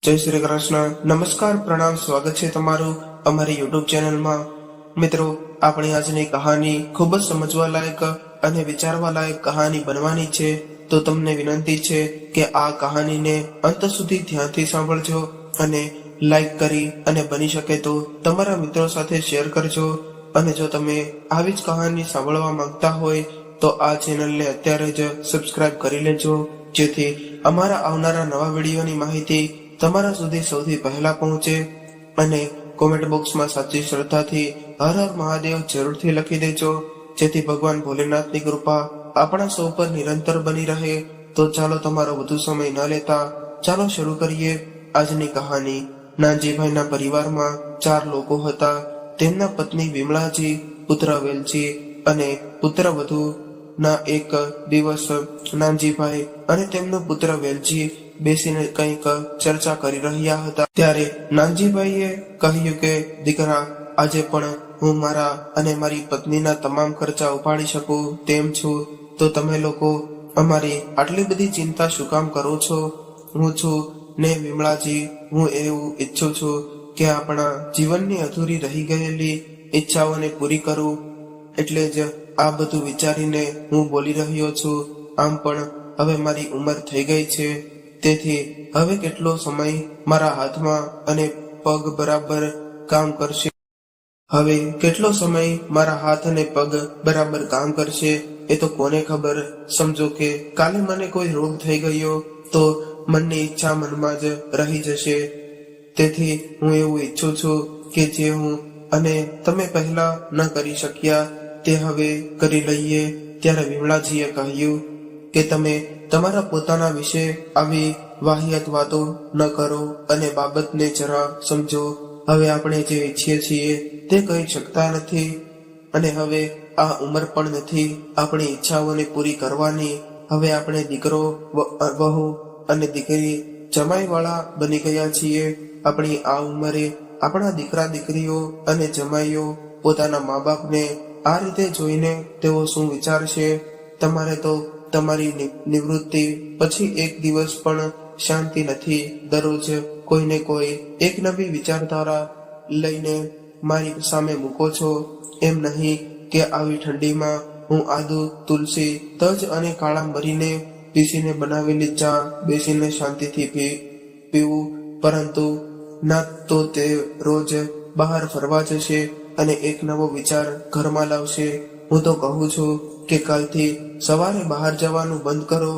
જય શ્રી કૃષ્ણ. નમસ્કાર, પ્રણામ, સ્વાગત છે તમારું અમારી યુટ્યુબ ચેનલમાં. મિત્રો, આપણી આજની કહાની ખૂબ જ સમજવા લાયક અને વિચારવા લાયક કહાની બનવાની છે. તો તમને વિનંતી છે કે આ કહાનીને અંત સુધી ધ્યાનથી સાંભળજો અને લાઈક કરી અને બની શકે તો તમારા મિત્રો સાથે શેર કરજો. અને જો તમે આવી જ કહાની સાંભળવા માંગતા હોય તો આ ચેનલને અત્યારે જ સબસ્ક્રાઇબ કરી લેજો, જેથી અમારા આવનારા નવા વિડીયોની માહિતી તમારા સુધી સૌથી પહેલા પહોંચે. અને કોમેન્ટ બોક્સમાં સાચી શ્રદ્ધાથી હર હર મહાદેવ જરૂરથી લખી દેજો, જેથી ભગવાન ભોલેનાથની કૃપા આપણા સૌ પર નિરંતર બની રહે. તો ચાલો તમારો વધુ સમય ન લેતા ચાલો શરૂ કરીએ આજની કહાની. નાનજીભાઈના પરિવારમાં 4 લોકો હતા. તેમના પત્ની વિમળાજી, પુત્ર વેલજી અને પુત્રવધુ. ના એક દિવસ નાનજીભાઈ અને તેમનો પુત્ર વેલજી બેસીને કંઈક ચર્ચા કરી રહ્યા હતા. ત્યારે નાનજીભાઈએ કહ્યું કે દીકરા, આજે પણ હું મારા અને મારી પત્નીના તમામ ખર્ચા ઉપાડી શકું તેમ છું, તો તમે લોકો અમારી આટલી બધી ચિંતા શું કામ કરો છો? હું છું ને વિમળાજી, હું એવું ઈચ્છું છું કે આપણા જીવનની અધૂરી રહી ગયેલી ઈચ્છાઓને પૂરી કરું. એટલે જ આ બધું વિચારીને હું બોલી રહ્યો છું. આમ પણ હવે મારી ઉંમર થઈ ગઈ છે, તેથી હવે કેટલો સમય મારા હાથમાં અને પગ બરાબર કામ કરશે. હવે કેટલો સમય મારા હાથ અને પગ બરાબર કામ કરશે એ તો કોને ખબર. સમજો કે કાલે મને કોઈ રોગ થઈ ગયો તો મનની ઈચ્છા મનમાં જ રહી જશે. તેથી હું એવું ઈચ્છું છું કે જે હું અને તમે પહેલા ન કરી શક્યા તે હવે કરી લઈએ. ત્યારે વિમળાજીએ કહ્યું કે તમે તમારા પોતાના વિશે આવી વાહિયાત વાતો ન કરો અને બાબતને જરા સમજો. હવે આપણે જે ઈચ્છીએ છીએ તે કહી શકતા નથી, અને હવે આ ઉંમર પણ નથી આપણી ઈચ્છાઓને પૂરી કરવાની. હવે આપણે દીકરો, વહુ અને દીકરી જમાઈવાળા બની ગયા છીએ. આપણી આ ઉંમરે આપણા દીકરા દીકરીઓ અને જમાઈઓ પોતાના મા બાપને આ રીતે જોઈને તેઓ શું વિચારશે? તમારે તો તમારી નિવૃત્તિ પછી એક દિવસ પણ શાંતિ નથી. દરરોજ કોઈને કોઈ એક નવી વિચારધારા લઈને મારી સામે મૂકો છો. એમ નહીં કે આવી ઠંડીમાં હું આદુ, તુલસી, તજ અને કાળા મરીને પીસીને બનાવેલી ચા બેસીને શાંતિથી પીવું, પરંતુ ના તો તે રોજ બહાર ફરવા જશે અને એક નવો વિચાર ઘરમાં લાવશે. હું તો કહું છું કે કાલથી સવારે બહાર જવાનું બંધ કરો.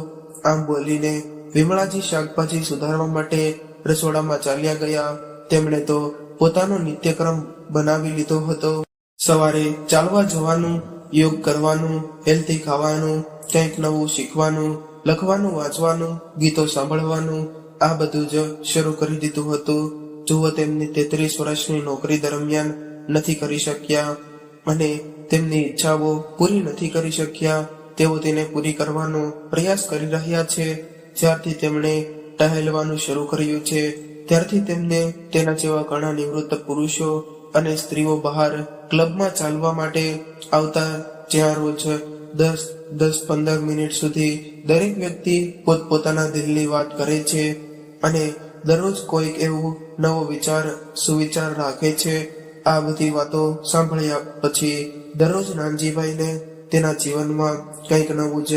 આમ બોલીને વિમળાજી શાકભાજી સુધારવા માટે રસોડામાં ચાલ્યા ગયા. તેમણે તો પોતાનો નિત્યક્રમ બનાવી લીધો હતો. સવારે ચાલવા જવાનું, યોગ કરવાનું, હેલ્ધી ખાવાનું, કંઈક નવું શીખવાનું, લખવાનું, વાંચવાનું, ગીતો સાંભળવાનું, આ બધું જ શરૂ કરી દીધું હતું. જુઓ, તેમની 33 વર્ષની નોકરી દરમિયાન નથી કરી શક્યા અને તેમની ઈચ્છાઓ પૂરી નથી કરી શક્યા. તેઓ તેને પૂરી કરવાનો પ્રયાસ કરી રહ્યા છે. જ્યારથી તેમણે ટહેલવાનું શરૂ કર્યું છે ત્યારથી તેમને તેના જેવા ઘણા નિવૃત્ત પુરુષો અને સ્ત્રીઓ બહાર ક્લબમાં ચાલવા માટે આવતા, જ્યાં રોજ 10-15 મિનિટ સુધી દરેક વ્યક્તિ પોતપોતાના દિલની વાત કરે છે અને દરરોજ કોઈક એવું નવો વિચાર, સુવિચાર રાખે છે. આ બધી વાતો સાંભળ્યા પછી દરરોજ નાનજીભાઈને તેના જીવનમાં કંઈક નવું જ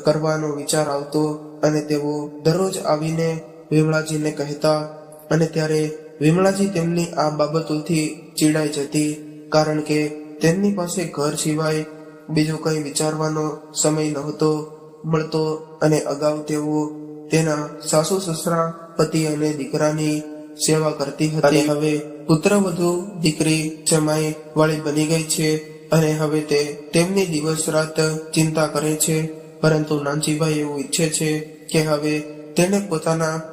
કરવાનો વિચાર આવતો અને તેઓ દરરોજ આવીને વિમળાજીને કહેતા. અને ત્યારે વિમળાજી તેમની આ બાબતોથી ચીડાઈ જતી, કારણ કે તેમની પાસે ઘર સિવાય બીજો કંઈ વિચારવાનો સમય નહોતો મળતો. અને અગાઉ તેઓ તેના સાસુ સસરા, પતિ અને દીકરાની સેવા કરતી હતી. હવે પુત્રવધુ, દીકરી જમાઈ વાળી બની ગઈ છે અને હવે તે તેમની દિવસ રાત ચિંતા કરે છે. પરંતુ નાનજીભાઈ એવું ઈચ્છે છે કે હવે તેને પોતાના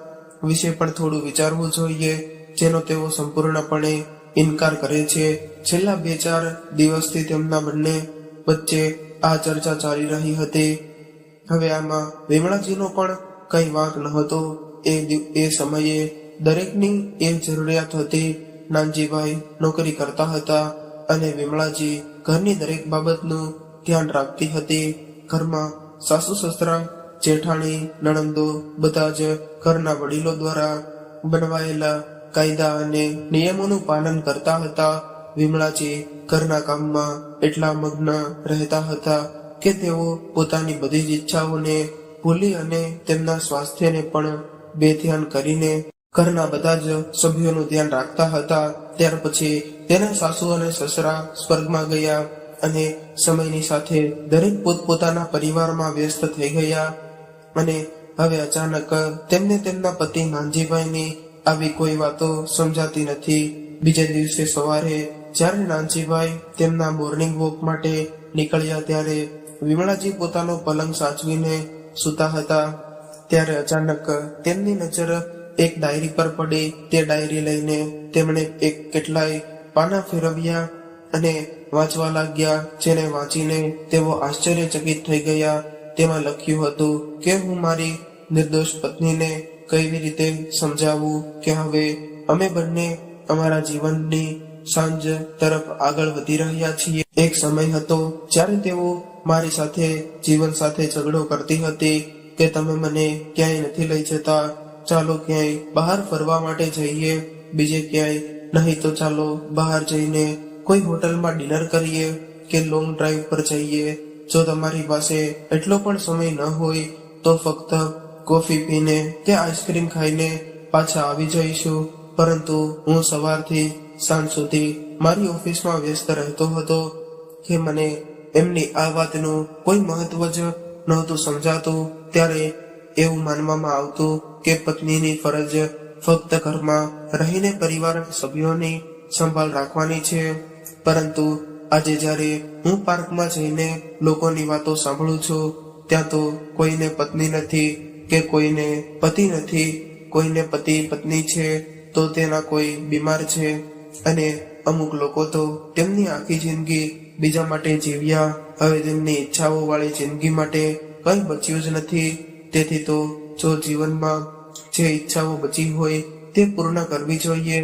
વિશે પણ થોડું વિચારવું જોઈએ, જેનો તેઓ સંપૂર્ણપણે ઇનકાર કરે છે. છેલ્લા 2-4 દિવસથી તેમના બંને વચ્ચે આ ચર્ચા ચાલી રહી હતી. હવે આમાં વિમળાજીનો પણ કઈ વાંક નહોતો. એ સમયે દરેકની એ જરૂરિયાત હતી. નાનજીભાઈ નોકરી કરતા હતા અને વિમળાજી ઘરની દરેક બાબતનું ધ્યાન રાખતી હતી. ઘરમાં સાસુ સસરા, જેઠાણી, નણંદો બધા જ ઘરના વડીલો દ્વારા બનાવાયેલા કાયદા અને નિયમોનું પાલન કરતા હતા. વિમળાજી ઘરના કામમાં એટલા મગ્ન રહેતા હતા કે તેઓ પોતાની બધી જ ઈચ્છાઓને ભૂલી અને તેમના સ્વાસ્થ્યને પણ બેધ્યાન કરીને ઘરના બધા જ સભ્યોનું ધ્યાન રાખતા હતા. ત્યાર પછી તેના સાસુ અને સસરા સ્વર્ગમાં ગયા અને સમયની સાથે દરેક પોતપોતાના પરિવારમાં વ્યસ્ત થઈ ગયા અને હવે અચાનક તેમને તેમના પતિ નાનજીભાઈની આવી કોઈ વાતો સમજાતી નથી. બીજે દિવસે સવારે જ્યારે નાનજીભાઈ તેમના મોર્નિંગ વોક માટે નીકળ્યા ત્યારે વિમળાજી પોતાનો પલંગ સાચવીને સૂતા હતા. ત્યારે અચાનક તેમની નજર એક ડાયરી પર પડી. તે ડાયરી લઈને તેમણે કેટલાય પાના ફેરવ્યા અને વાંચવા લાગ્યા, જેને વાંચીને તેઓ આશ્ચર્યચકિત થઈ ગયા. તેમાં લખ્યું હતું કે હું મારી નિર્દોષ પત્નીને કેવી રીતે સમજાવું કે હવે અમે બંને અમારા જીવનની સાંજ તરફ આગળ વધી રહ્યા છીએ. એક સમય હતો જ્યારે તેઓ મારી સાથે જીવન સાથે ઝઘડો કરતી હતી કે તમે મને ક્યાંય નથી લઈ જતા, ચાલો ક્યાંય બહાર ફરવા માટે જઈએ, બીજે ક્યાંય, નહીં તો ચાલો બહાર જઈને કોઈ હોટલમાં ડિનર કરીએ કે લોંગ ડ્રાઈવ પર જઈએ. જો તમારી પાસે એટલો પણ સમય ન હોય તો ફક્ત કોફી પીને કે આઈસ્ક્રીમ ખાઈને પાછા આવી જઈશું. પરંતુ હું સવારથી સાંજ સુધી મારી ઓફિસમાં વ્યસ્ત રહેતો હતો કે મને એમની આ વાતનું કોઈ મહત્વ જ નહોતું સમજાતું. ત્યારે એવું માનવામાં આવતું કે પત્નીની ફરજ ફક્ત ઘરમાં રહીને પરિવાર સભ્યોની સંભાળ રાખવાની છે. પરંતુ આજે જ્યારે હું પાર્કમાં જઈને લોકોની વાતો સાંભળું છું, ત્યાં તો કોઈને પત્ની નથી કે કોઈને પતિ નથી. કોઈને પતિ પત્ની છે તો તેના કોઈ બીમાર છે અને અમુક લોકો તો તેમની આખી જિંદગી બીજા માટે જીવ્યા. હવે તેમની ઈચ્છાઓ વાળી જિંદગી માટે કંઈ બચ્યું જ નથી. તેથી તો જો જીવનમાં જે ઈચ્છાઓ બચી હોય તે પૂર્ણ કરવી જોઈએ.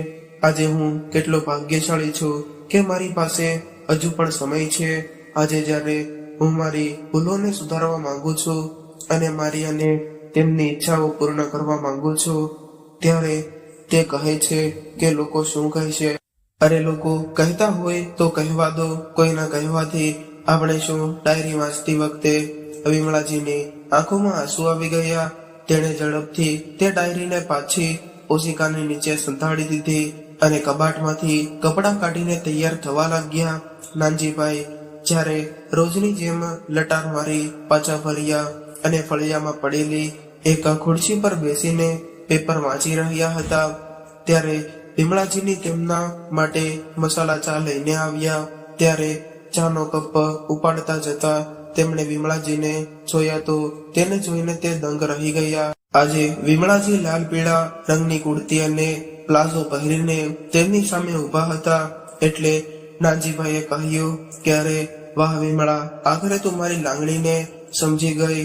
આજે હું કેટલો ભાગ્યશાળી છું કે મારી પાસે હજુ પણ સમય છે. આજે જ્યારે હું મારી ભૂલોને સુધારવા માંગુ છું અને મારી અને તેમની ઈચ્છાઓ પૂર્ણ કરવા માંગુ છું, ત્યારે તે કહે છે કે લોકો શું કહેશે. અરે લોકો કહેતા હોય તો કહેવા દો, કોઈના કહેવાથી આપણે શું. ડાયરી વાંચતી વખતે વિમળાજીની આંખોમાં આંસુ આવી ગયા. તેણે ઝડપથી તે ડાયરીને પાછી ઓશિકાની નીચે સંતાડી દીધી અને કબાટમાંથી કપડાં કાઢીને તૈયાર થવા લાગ્યા. નાનજીભાઈ જ્યારે રોજની જેમ લટાર મારી પાછા ફર્યા અને ફળિયામાં પડેલી એક ખુરશી પર બેસીને પેપર વાંચી રહ્યા હતા. ત્યારે વિમળાજીની તેમના માટે મસાલા ચા લઈને આવ્યા. ત્યારે ચાનો કપ ઉપાડતા જતા તેમણે વિમળાજીને જોયા તો તેને જોઈને તે દંગ રહી ગયા. આજે વિમળાજી લાલ પીળા રંગની કુર્તી અને પ્લાઝો પહેરીને તેમની સામે ઊભા હતા. એટલે નાનજીભાઈએ કહ્યું કે અરે વાહ વિમળા, આખરે તું મારી લાગણીને સમજી ગઈ.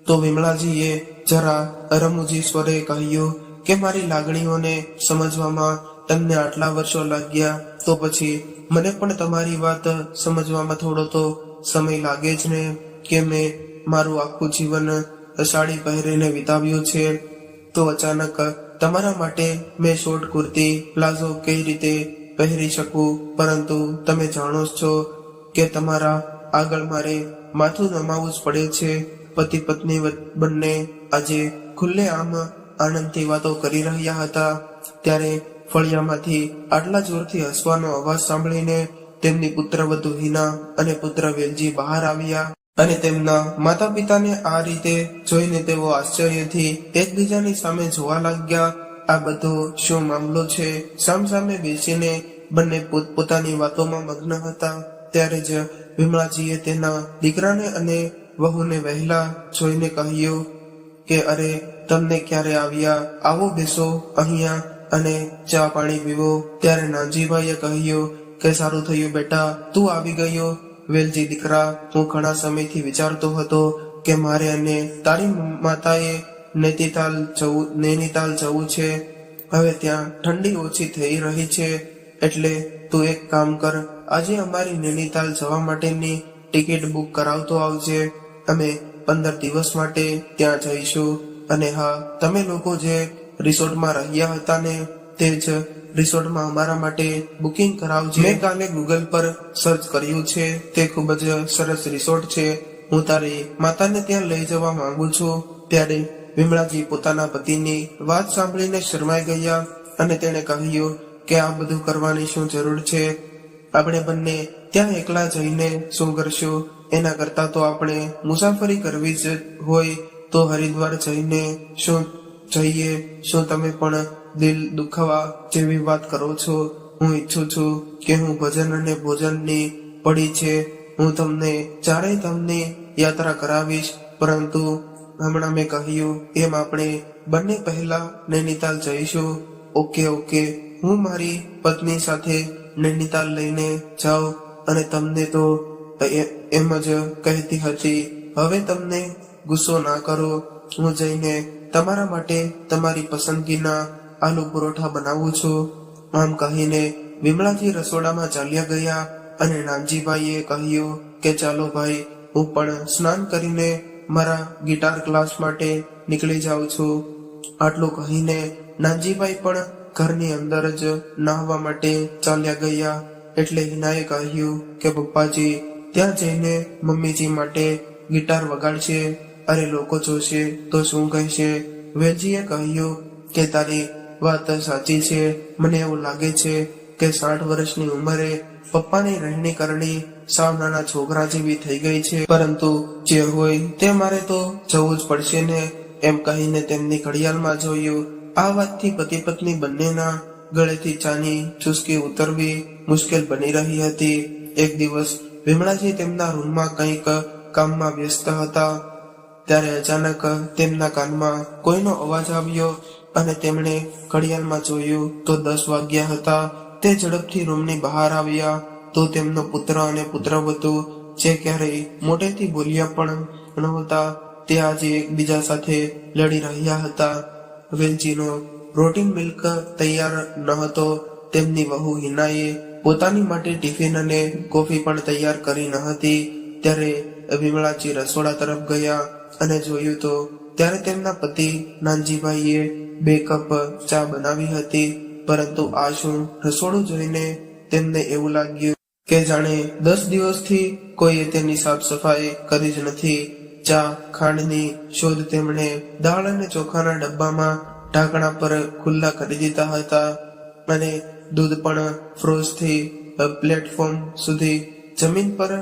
તો વિમળાજીએ જરા રમૂજી સ્વરે કહ્યું કે મારી લાગણીઓને સમજવામાં તમને આટલા વર્ષો લાગ્યા તો પછી મને પણ તમારી વાત સમજવામાં થોડો તો સમય લાગે જ ને, કે મેં મારું આખું જીવન સાડી પહેરીને વિતાવ્યું છે. તો અચાનક તમારા માટે મેં શોર્ટ કુર્તી પ્લાઝો કઈ રીતે પહેરી શકું. પરંતુ તમે જાણો છો કે તમારા આગળ મારે માથું નમાવવું જ પડે છે. પતિ પત્ની બંને આજે ખુલ્લે આમ આનંદથી વાતો કરી રહ્યા હતા. ત્યારે ફળિયામાંથી આટલા જોરથી હસવાનો અવાજ સાંભળીને તેમની પુત્રવધુ હિના અને પુત્ર વેલજી બહાર આવ્યા અને તેમના માતા પિતાને આ રીતે જોઈને તેઓ આશ્ચર્યથી એકબીજાની સામે જોવા લાગ્યા. આ બધો શું મામલો છે? સામસામે બેસીને બંને પોતપોતાની વાતોમાં મગ્ન હતા. ત્યારે જ વિમળાજીએ તેના દીકરાને અને વહુને વહેલા જોઈને કહ્યું કે અરે તમને ક્યારે આવ્યા, આવો બેસો અહીંયા અને ચા પાણી પીવો. ત્યારે નાનજીભાઈએ કહ્યું કે સારું થયું બેટા તું આવી ગયો. વેલજી દીકરા, હું ઘણા સમયથી વિચારતો હતો કે મારે અને તારી માતાએ નૈનીતાલ જવું છે. હવે ત્યાં ઠંડી ઓછી થઈ રહી છે, એટલે તું એક કામ કર, આજે અમારી નૈનીતાલ જવા માટેની ટિકિટ બુક કરાવતો આવજે. અમે 15 દિવસ માટે ત્યાં જઈશું. અને હા, તમે લોકો જે રિસોર્ટમાં રહ્યા હતા ને તે જ રિસોર્ટમાં અમારા માટે બુકિંગ કરાવજે. મેં કાલે ગૂગલ પર સર્ચ કર્યું છે, તે ખૂબ જ સરસ રિસોર્ટ છે. હું તારી માતાને ત્યાં લઈ જવા માંગુ છું. ત્યારે વિમળાજી પોતાના પતિની વાત સાંભળીને શરમાઈ ગયા અને તેણે કહ્યું કે આ બધું કરવાની શું જરૂર છે? આપણે બંને ત્યાં એકલા જઈને શું કરશું? એના કરતા તો આપણે મુસાફરી કરવી જ હોય તો હરિદ્વાર જઈને શું જઈએ. શું તમે પણ દિલ દુખાવા જેવી વાત કરો છો? હું ઈચ્છું છું કે હું ભજન અને ભોજનની પડી છે. હું તમને ચારેય ધામની યાત્રા કરાવીશ, પરંતુ હમણાં મેં કહ્યું એમ આપણે બંને પહેલા નૈનીતાલ જઈશું. ઓકે, હું મારી પત્ની સાથે નૈનીતાલ લઈને જાઉં અને તમને તો એમ જ કહેતી હતી. હવે તમને ગુસ્સો ના કરો, હું જઈને તમારા માટે તમારી પસંદગીના આલુ પરોઠા બનાવું છું. આમ કહીને વિમળાજી રસોડામાં ચાલ્યા ગયા અને નાનજીભાઈએ કહ્યું કે ચાલો ભાઈ, હું પણ સ્નાન કરીને મારા ગિટાર ક્લાસ માટે નીકળી જાઉં છું. આટલું કહીને નાનજીભાઈ પણ ઘરની અંદર જ નાહવા માટે ચાલ્યા ગયા. એટલે હિનાએ કહ્યું કે પપ્પાજી ત્યાં જઈને મમ્મીજી માટે ગિટાર વગાડશે. અરે લોકો જોશે તો શું કહેશે? વેલજીએ કહ્યું કે તારી વાત સાચી છે. મને એવું લાગે છે કે 60 વર્ષની ઉંમરે પપ્પાની રહેણી કરણી સાવ નાના છોકરા જેવી થઈ ગઈ છે. પરંતુ જે હોય તે મારે તો જવું જ પડશે ને. એમ કહીને તેમની ઘડિયાળમાં જોયું. આ વાતથી પતિ પત્ની બંનેના ગળેથી ચાની ચુસ્કી ઉતરવી મુશ્કેલ બની રહી હતી. એક દિવસ વિમળાજી તેમના રૂમમાં કંઈક કામમાં વ્યસ્ત હતા. ત્યારે અચાનક તેમના કાનમાં કોઈનો અવાજ આવ્યો અને તેમણે ઘડિયાળમાં જોયું તો 10 વાગ્યા હતા. તે ઝડપથી રૂમની બહાર આવ્યા તો તેમનો પુત્ર અને પુત્રવધુ, જે ક્યારેય મોટેથી બોલ્યા પણ નહોતા, તે આજે એકબીજા સાથે લડી રહ્યા હતા. વેલજીનો પ્રોટીન મિલ્ક તૈયાર ન હતો. તેમની વહુ હિનાએ પોતાની માટે ટિફિન અને કોફી પણ તૈયાર કરી ન હતી. ત્યારે વિમળાજી રસોડા તરફ ગયા અને જોયું તો ત્યારે તેમના પતિ નાનજીભાઈએ 2 કપ ચા બનાવી હતી. પરંતુ આ શું? રસોડું જોઈને તેમને એવું લાગ્યું કે જાણે 10 દિવસથી કોઈએ તેની સાફ સફાઈ કરી જ નથી. ચા ખાંડની શોધ તેમણે દાળ અને ચોખાના ડબ્બામાં ઢાંકણા પર ખુલ્લા કરી દીધા હતા અને દૂધ પણ ફ્રોઝથી પ્લેટફોર્મ સુધી જમીન પર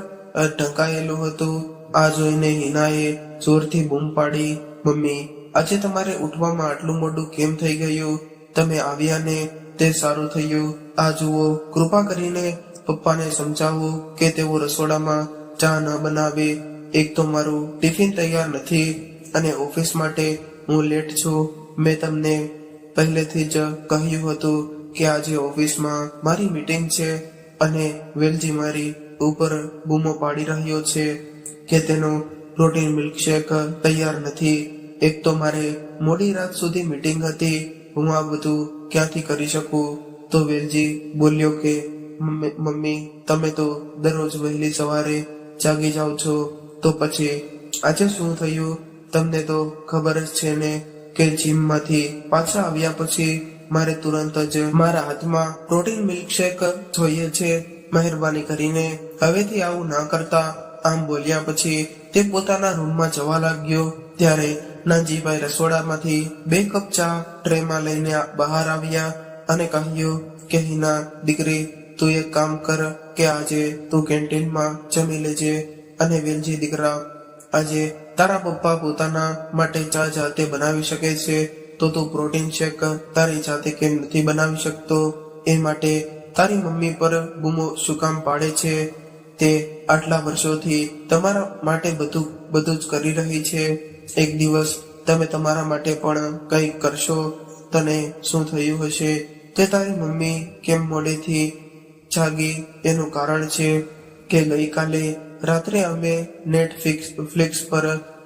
ઢંકાયેલું હતું. આ જોઈને હિનાએ જોરથી બૂમ પાડી, મમ્મી, આજે તમારે ઉઠવામાં આટલું મોડું કેમ થઈ ગયું? તમે આવ્યા ને તે સારું થયું. આ જુઓ, કૃપા કરીને પપ્પાને સમજાવો કે તેઓ રસોડામાં ચા ન બનાવે. એક તો મારું ટિફિન તૈયાર નથી અને ઓફિસ માટે હું લેટ છું. મેં તમને પહેલેથી જ કહ્યું હતું કે આજે ઓફિસમાં મારી મીટિંગ છે અને વેલજી મારી ઉપર બૂમો પાડી રહ્યો છે કે તેનો પ્રોટીન મિલ્કશેક તૈયાર નથી. એક તો મારે મોડી રાત સુધી મીટિંગ હતી. હું આ બધું ક્યાંથી કરી શકું? તો વેલજી બોલ્યો કે મમ્મી, તમે તો દરરોજ વહેલી સવારે જાગી જાઓ છો, તો પછી આજે શું થયું? તમને તો ખબર જ છે ને કે જીમમાંથી પાછા આવ્યા પછી મારે તુરંત જ મારા હાથમાં પ્રોટીન મિલ્કશેક જોઈએ છે. મહેરબાની કરીને હવેથી આવું ના કરતા. આમ બોલ્યા પછી તે પોતાના રૂમમાં જવા લાગ્યો. ત્યારે નાનજીભાઈ રસોડામાંથી 2 કપ ચા ટ્રેમાં લઈને બહાર આવ્યા અને કહ્યું કે હિના દીકરી, તું એક કામ કર કે આજે તું કેન્ટીનમાં જમી લેજે. અને વેલજી દીકરા, આજે તારા પપ્પા પોતાના માટે ચા જાતે બનાવી શકે છે, તો તું પ્રોટીન શેક તારી જાતે કેમ નથી બનાવી શકતો? એ માટે તારી મમ્મી પર બૂમો શું કામ પાડે છે? તે આટલા વર્ષોથી તમારા માટે બધું જ કરી રહી છે. એક દિવસ તમે તમારા માટે પણ કંઈક કરશો. તને શું થયું હશે તે તારી મમ્મી કેમ મોડેથી જાગી એનું કારણ છે કે ગઈકાલે રાત્રે અમે નેટફ્લિક્સ પર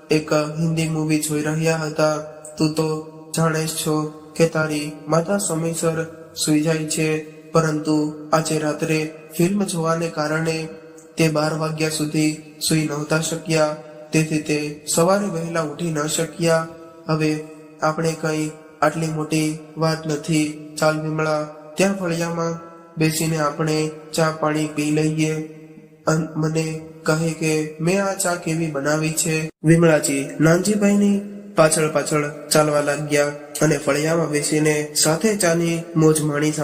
એક હિન્દી મૂવી જોઈ રહ્યા હતા. તું તો જાણે જ છો કે તારી માતા સમયસર સૂઈ જાય છે, પરંતુ આજે રાત્રે ફિલ્મ જોવાને કારણે તે 12 વાગ્યા સુધી સૂઈ નહોતા શક્યા. તેથી તે સવારે વહેલા ઉઠી ન શક્યા. હવે આપણે કંઈ આટલી મોટી વાત નથી. ચાલ વિમળા, ત્યાં ફળિયામાં બેસીને આપણે ચા પાણી પી લઈએ. મને કહે કે મેં આ ચા કેવી બનાવી છે. વિમળાજી નાનજીભાઈની પાછળ પાછળ ચાલવા લાગ્યા અને ફળિયામાં બેસીને સાથે ચાની મોજ માણી.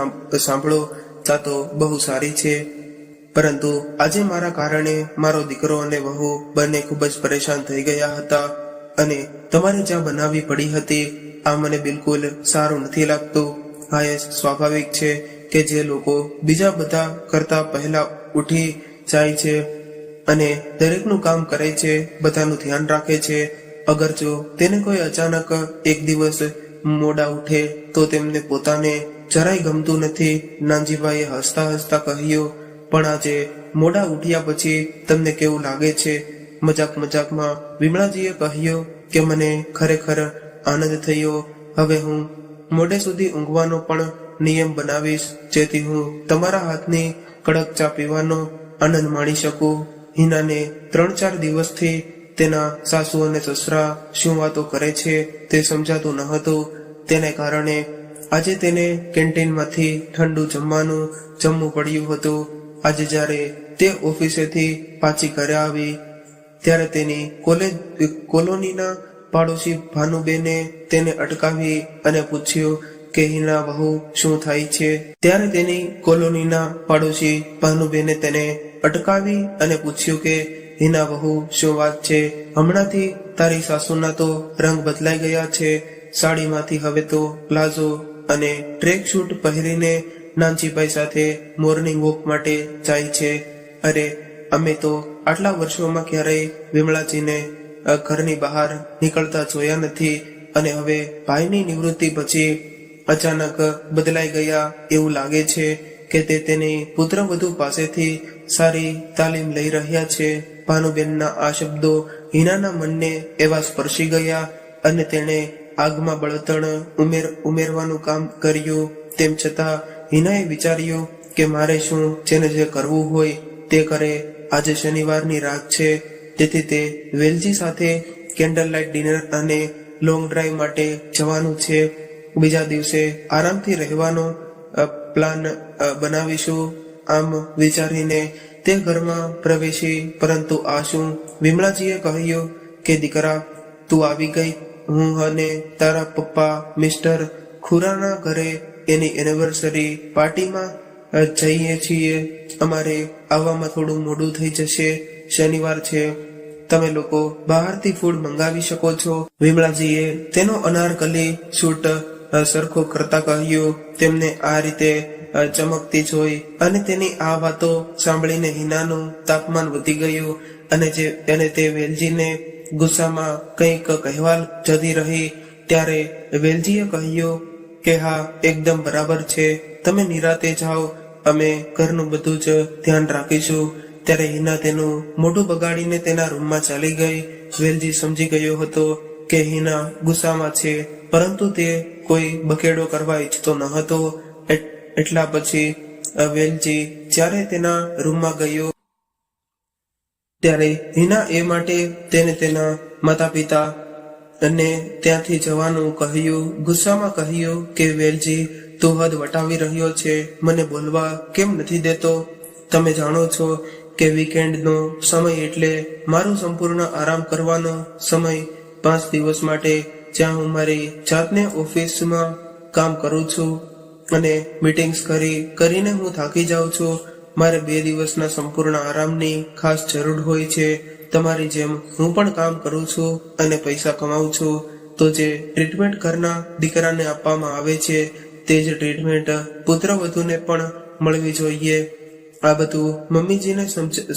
સાંભળો, ચા તો બહુ સારી છે, પરંતુ આજે મારા કારણે મારો દીકરો અને વહુ બંને ખૂબ જ પરેશાન થઈ ગયા હતા અને તમારી ચા બનાવવી પડી હતી. આ મને બિલકુલ સારું નથી લાગતું. હા, એ સ્વાભાવિક છે કે જે લોકો બીજા બધા કરતા પહેલા ઉઠી જાય છે અને દરેકનું કામ કરે છે, બધાનું ધ્યાન રાખે છે, અગર જો તેને કોઈ અચાનક એક દિવસ મોડા ઉઠે તો તેમને પોતાને જરાય ગમતું નથી. નાનજીભાઈએ હસતા હસતા કહ્યું, પણ આજે મોડા ઉઠ્યા પછી તમને કેવું લાગે છે? મજાકમાં વિમળાજીએ કહ્યું કે મને ખરેખર આનંદ થયો. હવે હું મોડે સુધી ઊંઘવાનો પણ નિયમ બનાવીશ, જેથી હું તમારા હાથની કડક ચા પીવાનો આનંદ માણી શકું. હિનાને 3-4 દિવસથી તેના સાસુ અને સસરા શું વાતો કરે છે તે સમજાતું ન હતું. તેને કારણે આજે તેને કેન્ટીનમાંથી ઠંડુ જમવું પડ્યું હતું. આજે જ્યારે તે ઓફિસેથી પાછી ઘરે આવી ત્યારે તેની કોલોનીના પાડોશી ભાનુબેને તેને અટકાવી અને પૂછ્યું કે હિના વહુ શું થાય છે. ત્યારે તેની કોલોનીના પાડોશી ભાનુબેને તેને અટકાવી અને પૂછ્યું કે હિના વહુ શું વાત છે? હમણાંથી તારી સાસુના તો રંગ બદલાઈ ગયા છે. સાડીમાંથી હવે તો પ્લાઝો અને ટ્રેક શૂટ પહેરીને નાનજીભાઈ સાથે મોર્નિંગ વોક માટે જાય છે. અરે, અમે તો આટલા વર્ષોમાં ક્યારેય વિમળાજીને ઘરની બહાર નીકળતા જોયા નથી અને હવે ભાઈની નિવૃત્તિ પછી અચાનક બદલાઈ ગયા એવું લાગે છે કે તે તેની પુત્રવધુ પાસેથી સારી તાલીમ લઈ રહ્યા છે. ભાનુબેનના આ શબ્દો હિનાના મનને એવા સ્પર્શી ગયા અને તેણે આગમાં બળતણ ઉમેરવાનું કામ કર્યું. તેમ છતાં હિનાએ વિચાર્યું કે મારે શું, જેને જે કરવું હોય તે કરે. આજે શનિવારની રાત છે, તેથી તે વેલજી સાથે કેન્ડલ લાઇટ ડિનર અને લોંગ ડ્રાઈવ માટે જવાનું છે. બીજા દિવસે આરામથી રહેવાનો પ્લાન બનાવીશું. આમ વિચારીને તે ઘરમાં પ્રવેશી. પરંતુ આ શું? વિમળાજીએ કહ્યું કે દીકરા, તું આવી ગઈ. હું અને તારા પપ્પા મિસ્ટર ખુરાના ઘરે એની એનિવર્સરી પાર્ટીમાં જઈએ છીએ. અમારે આવવામાં થોડું મોડું થઈ જશે. શનિવાર છે, તમે લોકો બહારથી ફૂડ મંગાવી શકો છો. વિમળાજીએ તેનો અનારકલી સૂટ સરખો કરતા કહ્યું. તેમને આ રીતે ચમકતી જોઈ અને તેની આ વાતો સાંભળીને હિનાનું તાપમાન વધી ગયું અને તે વેલજીને ગુસ્સામાં કંઈક કહેવા જતી રહી. ત્યારે વેલજીએ કહ્યું કે હા, એકદમ બરાબર છે, તમે નિરાતે જાઓ, અમે ઘરનું બધું જ ધ્યાન રાખીશું. ત્યારે હિના તેનું મોઢું બગાડીને તેના રૂમમાં ચાલી ગઈ. વેલજી સમજી ગયો હતો કે હિના ગુસ્સામાં છે, પરંતુ તે કોઈ બકેડો કરવા ઈચ્છતો ન હતો. એટલા પછી વેલજી જ્યારે તેના રૂમમાં ગયો ત્યારે હિના એ માટે તેને તેના માતા પિતા અને ત્યાંથી જવાનું કહ્યું. ગુસ્સામાં કહ્યું કે વેલજી, તું હદ વટાવી રહ્યો છે, મને બોલવા કેમ નથી દેતો? તમે જાણો છો કે વીકેન્ડનો સમય એટલે મારો સંપૂર્ણ આરામ કરવાનો સમય. 5 દિવસ માટે જ્યાં હું મારી જાતને ઓફિસમાં કામ કરું છું અને મીટિંગ્સ કરીને હું થાકી જાઉં છું. મારે 2 દિવસના સંપૂર્ણ આરામની ખાસ જરૂર હોય છે. તમારી જેમ હું પણ કામ કરું છું અને પૈસા કમાઉં છું. તો જે ટ્રીટમેન્ટ ઘરના દીકરાને આપવામાં આવે છે તે જ ટ્રીટમેન્ટ પુત્રવધુને પણ મળવી જોઈએ. આ બધું મમ્મીજીને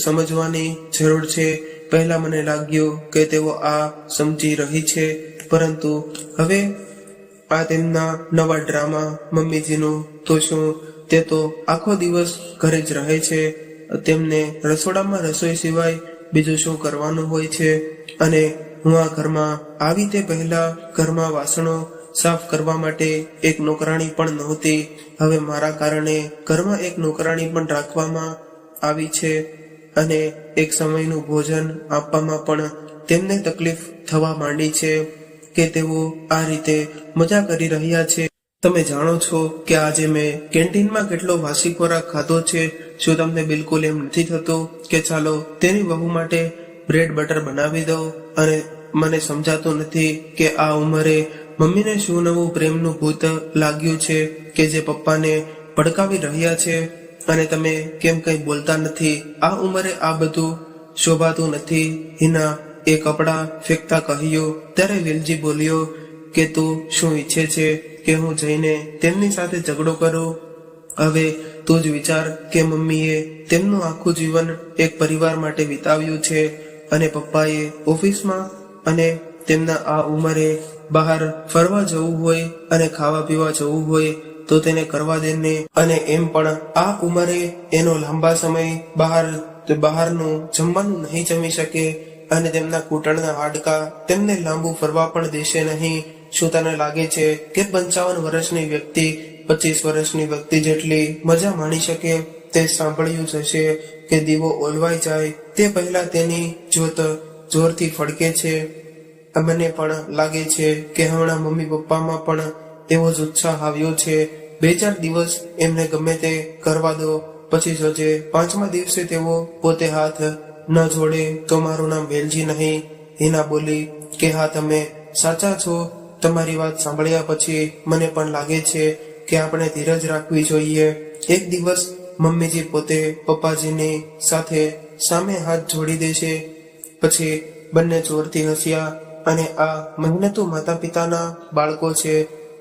સમજવાની જરૂર છે. પહેલા મને લાગ્યું કે તેઓ આ સમજી રહી છે, પરંતુ હવે આ તેમના નવા ડ્રામા મમ્મીજીનું તો શું, તે તો આખો દિવસ ઘરે જ રહે છે. તેમને રસોડામાં રસોઈ સિવાય બીજું શું કરવાનું હોય છે? અને હું આ ઘરમાં આવી તે પહેલા ઘરમાં વાસણો સાફ કરવા માટે એક નોકરાણી પણ નહોતી. હવે મારા કારણે ઘરમાં એક નોકરાણી પણ રાખવામાં આવી છે અને એક સમયનું ભોજન આપવામાં પણ તેમને તકલીફ થવા માંડી છે. કે તેઓ આ રીતે મજા કરી રહ્યા છે. તમે જાણો છો કે આજે મેં કેન્ટીનમાં કેટલો વાસી ખોરાક ખાધો છે. શું તમને બિલકુલ એમ નથી થતું કે ચાલો તેની વહુ માટે બ્રેડ બટર બનાવી દઉં? અને મને સમજાતું નથી કે આ ઉંમરે મમ્મીને શું નવું પ્રેમનું ભૂત લાગ્યું છે કે જે પપ્પાને ભડકાવી રહ્યા છે અને તમે કેમ કંઈ બોલતા નથી? આ ઉંમરે આ બધું શોભાતું નથી. હિના એ કપડાં ફેંકતા કહ્યું. ત્યારે વેલજી બોલ્યો કે તું શું ઈચ્છે છે કે હું જઈને તેમની સાથે ઝઘડો કરું? હવે તું જ વિચાર કે મમ્મીએ તેમનું આખું જીવન એક પરિવાર માટે વિતાવ્યું છે અને પપ્પાએ ઓફિસમાં, અને તેમના આ ઉંમરે બહાર ફરવા જવું હોય અને ખાવા પીવા જવું હોય તો તેને કરવા દે ને. અને એમ પણ આ ઉંમરે એનો લાંબા સમય બહારનું જમવાનું નહીં જમી શકે અને તેમના ઘૂંટણના હાડકા તેમને લાંબુ ફરવા પણ દેશે નહીં. શું તને લાગે છે કે 55 વર્ષની વ્યક્તિ 25 વર્ષની વ્યક્તિ જેટલી મજા માણી શકે? તે સાંભળ્યું જ હશે કે દીવો ઓલવાઈ જાય તે પહેલા તેની જ્યોત જોરથી ફડકે છે. મને પણ લાગે છે કે હમણાં મમ્મી પપ્પામાં પણ એવો જ ઉત્સાહ આવ્યો છે. 2-4 દિવસ એમને ગમે તે કરવા દો, પછી જોજે 5મા દિવસે તેઓ પોતે હાથ ન જોડે તો મારું નામ વેલજી નહીં. હિના બોલી કે હા, તમે સાચા છો. તમારી વાત સાંભળ્યા પછી મને પણ લાગે છે કે આપણે ધીરજ રાખવી જોઈએ. એક દિવસ મમ્મીજી પોતે પપ્પાજીની સાથે સામે હાથ જોડી દેશે. પછી બંને જોરથી હસ્યા. અને આ મહેનતુ માતા પિતાના બાળકો છે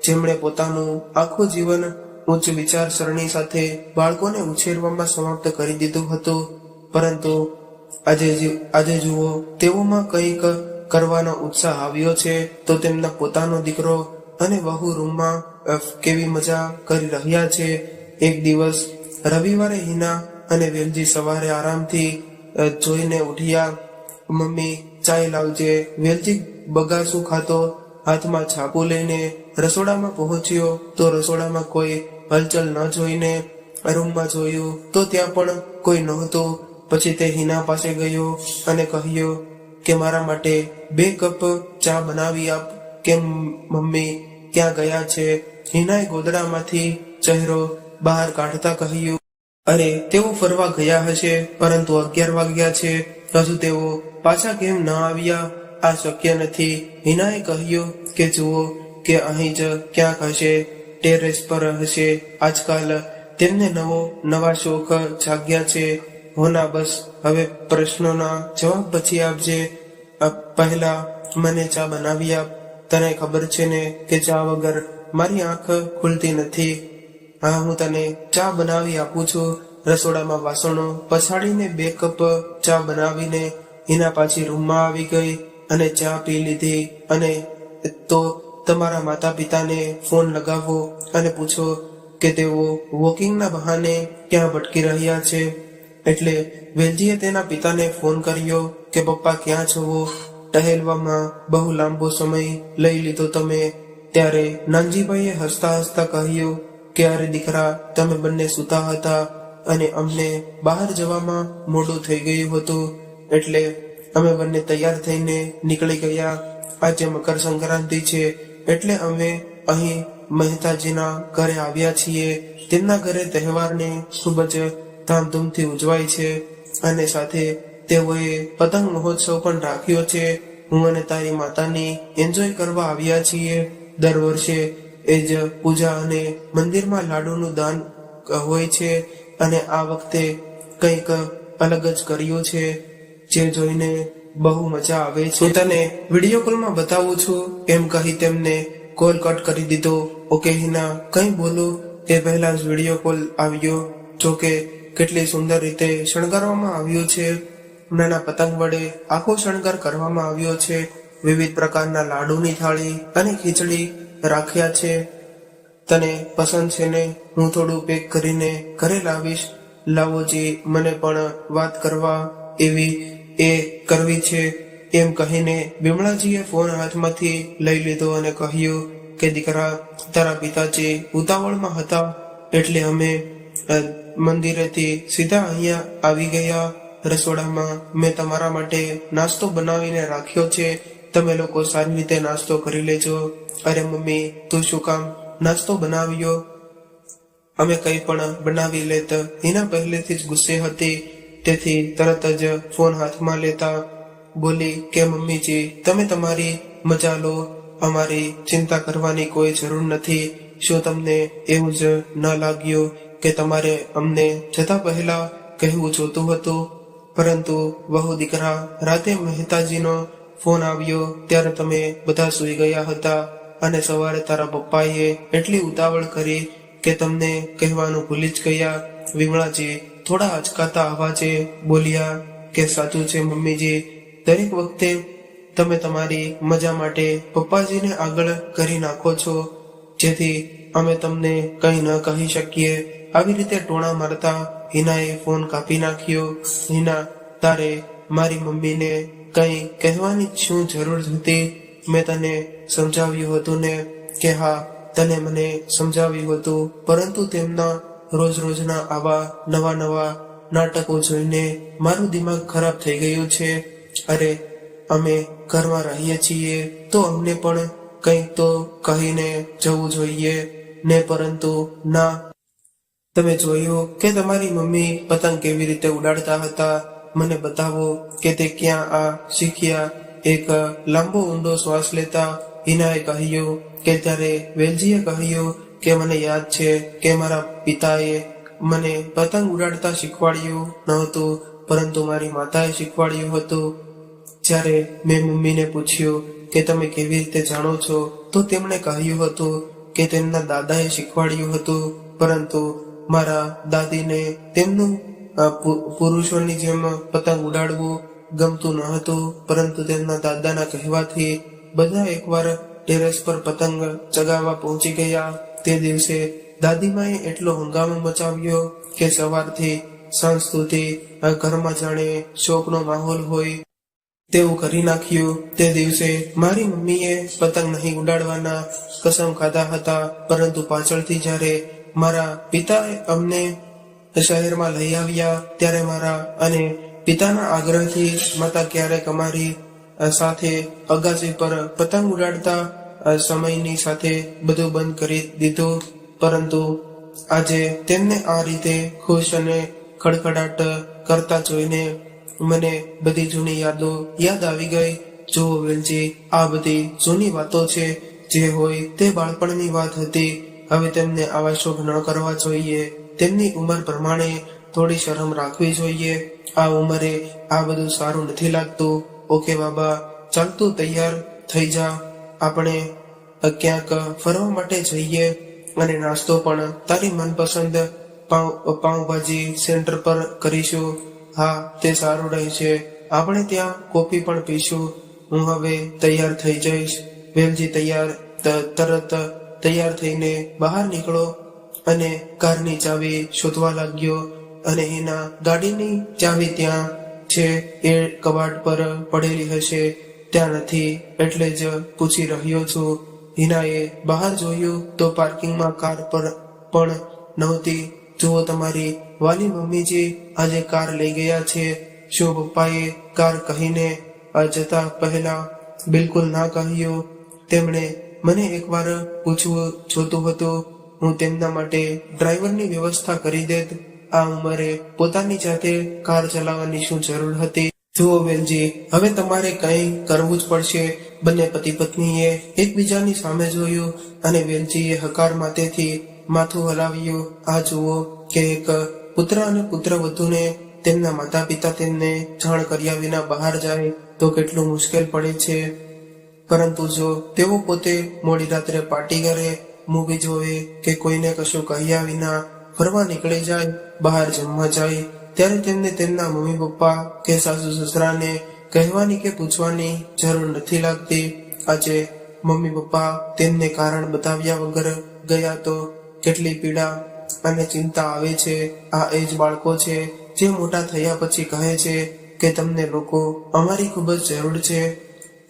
જેમણે પોતાનું આખું જીવન ઉચ્ચ વિચારસરણી સાથે બાળકોને ઉછેરવામાં સમાપ્ત કરી દીધું હતું. પરંતુ આજે જુઓ તેઓમાં કંઈક કરવાનો ઉત્સાહ આવ્યો છે તો તેમના પોતાનો દીકરો અને વહુ રૂમમાં કેવી મજા કરી રહ્યા છે. એક દિવસ રવિવારે હિના અને વેલજી સવારે આરામથી જોઈને ઉઠ્યા. મમ્મી ચાય લાવજે. વેલજી બગાસું ખાતો હાથમાં છાપુ લઈને રસોડામાં પહોંચ્યો તો રસોડામાં કોઈ હલચલ ન જોઈને રૂમમાં જોયું તો ત્યાં પણ કોઈ નહોતું. પછી તે હિના પાસે ગયો અને કહ્યું કે મારા માટે 2 કપ ચા બનાવી આપ. કેમ મમ્મી ક્યાં ગયા છે? હિનાએ ગોદડામાંથી ચહેરો બહાર કાઢતા કહ્યું, અરે તેઓ ફરવા ગયા હશે, પરંતુ 11 વાગ્યા છે, હજુ તેઓ પાછા કેમ ન આવ્યા? આ શક્ય નથી. હિનાએ કહ્યું કે જુઓ કે અહીં જ ક્યાંક હશે, ટેરેસ પર હશે. આજકાલ તેમને નવા શોખ જાગ્યા છે. હોના, બસ હવે પ્રશ્નોના જવાબ પછી આપજે. પહેલા મને ચા બનાવી આપ. તને ખબર છે ને કે ચા વગર મારી આંખ ખુલતી નથી. હા, હું તને ચા બનાવી આપું છું. રસોડામાં વાસણો પછાડીને 2 કપ ચા બનાવીને હિના પાછી રૂમમાં આવી ગઈ અને ચા પી લીધી. અને તો તમારા માતા પિતાને ફોન લગાવો અને પૂછો કે તેઓ વોકિંગના બહાને ક્યાં ભટકી રહ્યા છે. એટલે વેલજીએ તેના પિતાને ફોન કર્યો કે પપ્પા ક્યાં છો? ટહેલવામાં બહુ લાંબો સમય લઈ લીધો તમે. ત્યારે નાનજીભાઈએ હસતા હસતા કહ્યું કે અરે દીકરા, તમે બંને સૂતા હતા અને અમને બહાર જવામાં મોડું થઈ ગયું હતું, એટલે અમે બંને તૈયાર થઈને નીકળી ગયા. આજે મકર સંક્રાંતિ છે એટલે અમે અહીં મહેતાજીના ઘરે આવ્યા છીએ. તેમના ઘરે તહેવારને ખૂબ જ ધામધૂમથી ઉજવાય છે અને સાથે તેઓએ પતંગ મહોત્સવ પણ રાખ્યો છે. હું અને તારી માતાની એન્જોય કરવા આવ્યા છીએ. દર વર્ષે એ જ પૂજા અને મંદિરમાં લાડુનું દાન હોય છે અને આ વખતે કંઈક અલગ જ કર્યું છે જે જોઈને બહુ મજા આવે છે. હું તને વિડીયો કોલમાં બતાવું છું એમ કહી તેમને કોલ કટ કરી દીધો. ઓકે હિના, કંઈ બોલું તે પહેલા જ વિડીયો કોલ આવ્યો. જોકે કેટલી સુંદર રીતે શણગારવામાં આવ્યું છે. નાના પતંગ વડે આખો શણગાર કરવામાં આવ્યો છે. વિવિધ પ્રકારના લાડુની થાળી અને ખીચડી રાખ્યા છે. તને પસંદ છે ને? હું થોડું પેક કરીને ઘરે લાવીશ. લાવોજી, મને પણ વાત કરવા એવી એ કરવી છે. એમ કહીને બિમળાજીએ ફોન હાથમાંથી લઈ લીધો અને કહ્યું કે દીકરા, તારા પિતાજી ઉતાવળમાં હતા એટલે અમે મંદિરેથી સીધા અહીંયા આવી ગયા. રસોડામાં મેં તમારા માટે નાસ્તો બનાવીને રાખ્યો છે. તમે લોકો સારી રીતે નાસ્તો કરી લેજો. અરે મમ્મી, તું શું કામ નાસ્તો બનાવ્યો? અમે કંઈ પણ બનાવી લેત. હિના પહેલેથી જ ગુસ્સે હતી, તેથી તરત જ ફોન હાથમાં લેતા બોલી કે મમ્મીજી, તમે તમારી મજા લો, અમારી ચિંતા કરવાની કોઈ જરૂર નથી. શું તમને એવું જ ન લાગ્યું કે તમારે અમને જતા પહેલા કહેવું જોતું હતું? પરંતુ વહુ દીકરા, રાતે મહેતાજીનો ફોન આવ્યો ત્યારે તમે બધા સૂઈ ગયા હતા અને સવારે તારા પપ્પાએ એટલી ઉતાવળ કરી કે તમને કહેવાનું ભૂલી જ ગયા. વિમળાજી થોડા અચકાતા અવાજે બોલ્યા કે સાચું છે મમ્મીજી, દરેક વખતે તમે તમારી મજા માટે પપ્પાજીને આગળ કરી નાખો છો, જેથી અમે તમને કંઈ ન કહી શકીએ. આવી રીતે ટોણા મારતા હિનાએ ફોન કાપી નાખ્યો. હિના, તારે મારી મમ્મીને કંઈ કહેવાની શું જરૂર હતી? મેં તને સમજાવ્યું હતું ને કે હા, તને મને સમજાવ્યું હતું, પરંતુ તેમના રોજ રોજના આવા નવા નવા નાટકો જોઈને મારું દિમાગ ખરાબ થઈ ગયું છે. અરે, અમે ઘરમાં રહીએ છીએ તો અમને પણ કંઈક તો કહીને જવું જોઈએ ને, પરંતુ ના. તમે જોયું કે તમારી મમ્મી પતંગ કેવી રીતે ઉડાડતા હતા? મને બતાવો કે તે ક્યાં આ શીખ્યા. એક લાંબો ઊંડો શ્વાસ લેતા હિનાએ કહ્યું કે ત્યારે વેલજીએ કહ્યું કે મને યાદ છે કે મારા પિતાએ મને પતંગ ઉડાડતા શીખવાડ્યું નહોતું, પરંતુ મારી માતાએ શીખવાડ્યું હતું. જ્યારે મેં મમ્મીને પૂછ્યું કે તમે કેવી રીતે જાણો છો, તો તેમણે કહ્યું હતું કે તેમના દાદાએ શીખવાડ્યું હતું, પરંતુ મારા દાદીને તેમનું પુરુષોની જેમ પતંગ ઉડાડવું ગમતું ન હતું. પરંતુ તેમના દાદાના કહેવાથી બધા એકવાર ટેરેસ પર પતંગ ચગાવવા પહોંચી ગયા. તે દિવસે દાદીમાએ એટલો હંગામો મચાવ્યો કે સવારથી સાંજ સુધી ઘરમાં જાણે શોકનો માહોલ હોય તેવું કરી નાખ્યું. તે દિવસે મારી મમ્મીએ પતંગ નહીં ઉડાડવાના કસમ ખાધા હતા, પરંતુ પાછળથી જ્યારે મારા પિતાએ અમને શહેરમાં લઈ આવ્યા ત્યારે મારા અને પિતાના આગ્રહથી માતા ક્યારેક અમારી સાથે અગાસી પર પતંગ ઉડાડતા સમયની સાથે બધું બંધ કરી દીધું. પરંતુ આજે તેમને આ રીતે ખુશ અને ખડખડાટ કરતા જોઈને મને બધી જૂની યાદો યાદ આવી ગઈ. જુઓ વેલજી, આ બધી જૂની વાતો છે, જે હોય તે બાળપણની વાત હતી. હવે તેમને આવા શોખ ન કરવા જોઈએ. તેમની ઉંમર પ્રમાણે થોડી શરમ રાખવી જોઈએ. આ ઉંમરે આ બધું સારું નથી લાગતું. ઓકે બાબા, ચાલ તું તૈયાર થઈ જા, આપણે ક્યાંક ફરવા માટે જઈએ અને નાસ્તો પણ તારી મનપસંદ પાઉંભાજી સેન્ટર પર કરીશું. હા, તે સારું રહેશે. આપણે ત્યાં કોફી પણ પીશું. હું હવે તૈયાર થઈ જઈશ. વેલજી તરત તૈયાર થઈને બહાર નીકળો અને કારની ચાવી શોધવા લાગ્યો. અને એના ગાડીની ચાવી ત્યાં છે, એ કબાટ પર પડેલી હશે, ત્યાં નથી, એટલે જ પૂછી રહ્યો છું. હિનાએ બહાર જોયું તો પાર્કિંગમાં કાર પર પણ નહોતી. જુઓ, તમારી વાલી મમ્મીજી આજે કાર લઈ ગયા છે. શું પપ્પાએ કાર કહીને જતા પહેલા બિલકુલ ના કહ્યું? તેમણે મને એકવાર પૂછવું જોતું હતું. હું તેમના માટે ડ્રાઈવરની વ્યવસ્થા કરી દેત. આ ઉંમરે પોતાની જાતે કાર ચલાવવાની શું જરૂર હતી? જુઓ વેલજી, હવે તમારે કંઈ કરવું જ પડશે. બંને પતિ પત્નીએ એકબીજાની સામે જોયું અને વેલજીએ હકાર માથેથી માથું હલાવ્યું. આ જુઓ કે એક પુત્ર અને પુત્રવધૂને તેમના માતા પિતા તેમને જાણ કર્યા વિના બહાર જાય તો કેટલું મુશ્કેલ પડે છે. પરંતુ જો તેઓ પોતે મોડી રાત્રે પાર્ટી કરે, મૂવી જોવે કે કોઈને કશું કહ્યા વિના ફરવા નીકળી જાય, બહાર જમવા જાય, ત્યારે તેમને તેમના મમ્મી પપ્પા કે સાસુ સસરાને કહેવાની કે પૂછવાની જરૂર નથી લાગતી. આજે મમ્મી પપ્પા તેમને કારણ બતાવ્યા વગર ગયા તો કેટલી પીડા અને ચિંતા આવે છે. આ એ જ બાળકો છે જે મોટા થયા પછી કહે છે કે તમને લોકો અમારી ખૂબ જ જરૂર છે,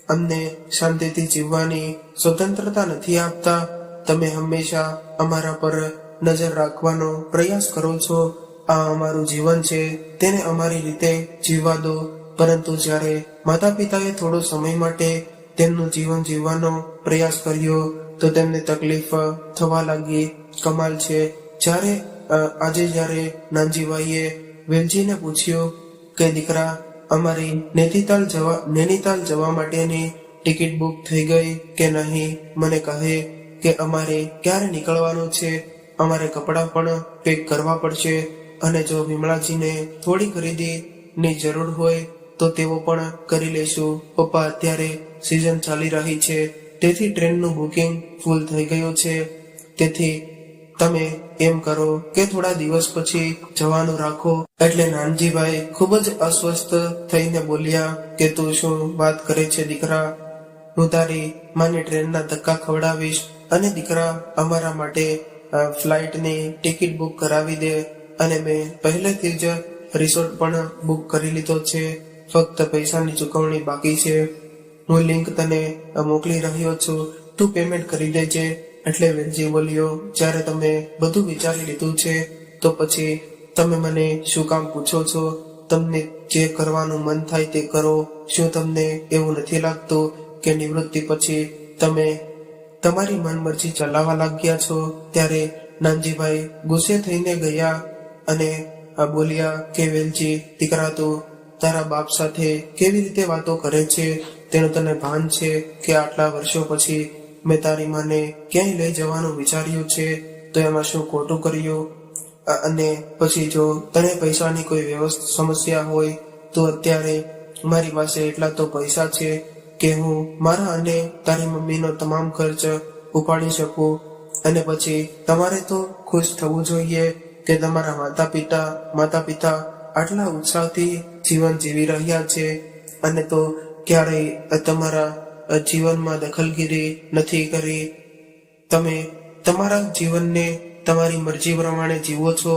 અમને શાંતિથી જીવવાની સ્વતંત્રતા નથી આપતા. તમે હંમેશા અમારા પર નજર રાખવાનો પ્રયાસ કરો છો. આ અમારું જીવન છે, તેને અમારી રીતે જીવવા દો. પરંતુ જ્યારે માતા પિતાએ થોડો સમય માટે તેમનું જીવન જીવવાનો પ્રયાસ કર્યો તો તેમને તકલીફ થવા લાગી. કમાલ છે. જ્યારે નાનજીભાઈએ વેલજીને પૂછ્યું કે દીકરા, અમારી નૈનીતાલ જવા માટેની ટિકિટ બુક થઈ ગઈ કે નહીં? મને કહે કે અમારે ક્યારે નીકળવાનું છે, અમારે કપડાં પણ પેક કરવા પડશે, અને જો વિમળાજીને થોડી ખરીદીની જરૂર હોય તો તેઓ પણ કરી લેશું. પપ્પા, અત્યારે સિઝન ચાલી રહી છે, તેથી ટ્રેનનું બુકિંગ ફૂલ થઈ ગયું છે. તેથી તમે એમ કરો કે થોડા દિવસ પછી જવાનું રાખો. એટલે નાનજીભાઈ ખૂબ જ અસ્વસ્થ થઈને બોલ્યા કે તું શું વાત કરે છે દીકરા? હું તારી માને ટ્રેનના ધક્કા ખવડાવીશ. અને દીકરા, અમારા માટે ફ્લાઇટની ટિકિટ બુક કરાવી દે, અને મેં પહેલેથી જ રિસોર્ટ પણ બુક કરી લીધો છે. ફક્ત પૈસાની ચૂકવણી બાકી છે. હું લિંક તને મોકલી રહ્યો છું, તું પેમેન્ટ કરી દેજે. એટલે વેલજી બોલ્યો, જ્યારે તમે બધું વિચારી લીધું છે તો પછી તમે મને શું કામ પૂછો છો? તમને જે કરવાનું મન થાય તે કરો. શું તમને એવું નથી લાગતું કે નિવૃત્તિ પછી તમે તમારી મનમરજી ચલાવવા લાગ્યા છો? ત્યારે નાનજીભાઈ ગુસ્સે થઈને ગયા અને બોલ્યા કે વેલજી, દીકરા, તું તારા બાપ સાથે કેવી રીતે વાતો કરે છે? તેનું તને ભાન છે કે આટલા વર્ષો પછી મેં તારી માને ક્યાંય લઈ જવાનું વિચાર્યું છે તો એમાં શું ખોટું કર્યું? અને પછી જો તને પૈસાની કોઈ સમસ્યા હોય તો અત્યારે મારી પાસે એટલા તો પૈસા છે કે હું મારા અને તારી મમ્મીનો તમામ ખર્ચ ઉપાડી શકું. અને પછી તમારે તો ખુશ થવું જોઈએ કે તમારા માતા પિતા આટલા ઉત્સાહથી જીવન જીવી રહ્યા છે અને તો ક્યારેય તમારા જીવનમાં દખલગીરી નથી કરી. તમે તમારા જીવનને તમારી મરજી પ્રમાણે જીવો છો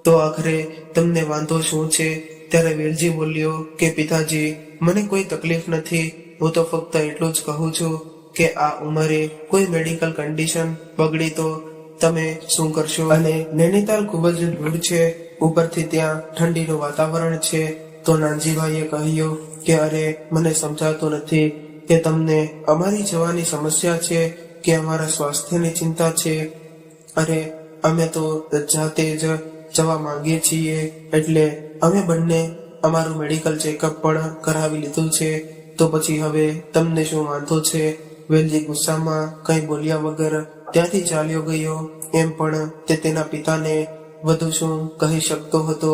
તો આખરે તમને વાંધો શું છે? ત્યારે વેલજી બોલ્યો કે પિતાજી, મને કોઈ તકલીફ નથી. હું તો ફક્ત એટલું જ કહું છું કે આ ઉંમરે કોઈ મેડિકલ કન્ડિશન બગડી તો તમે શું કરશો? અને નૈનીતાલ ખૂબ જ દૂર છે, ઉપરથી ત્યાં ઠંડીનું વાતાવરણ છે. તો નાનજીભાઈએ કહ્યું કે અરે, મને સમજાતું નથી કે તમને અમારી જવાની સમસ્યા છે કે અમારા સ્વાસ્થ્યની ચિંતા છે. અરે, અમે તો જાતે જ જવા માંગીએ છીએ. એટલે અમે બંને અમારું મેડિકલ ચેકઅપ પણ કરાવી લીધું છે. તો પછી હવે તમને શું વાંધો છે? વેલજી ગુસ્સામાં કંઈ બોલ્યા વગર ત્યાંથી ચાલ્યો ગયો. એમ પણ તે તેના પિતાને વધુ શું કહી શકતો હતો.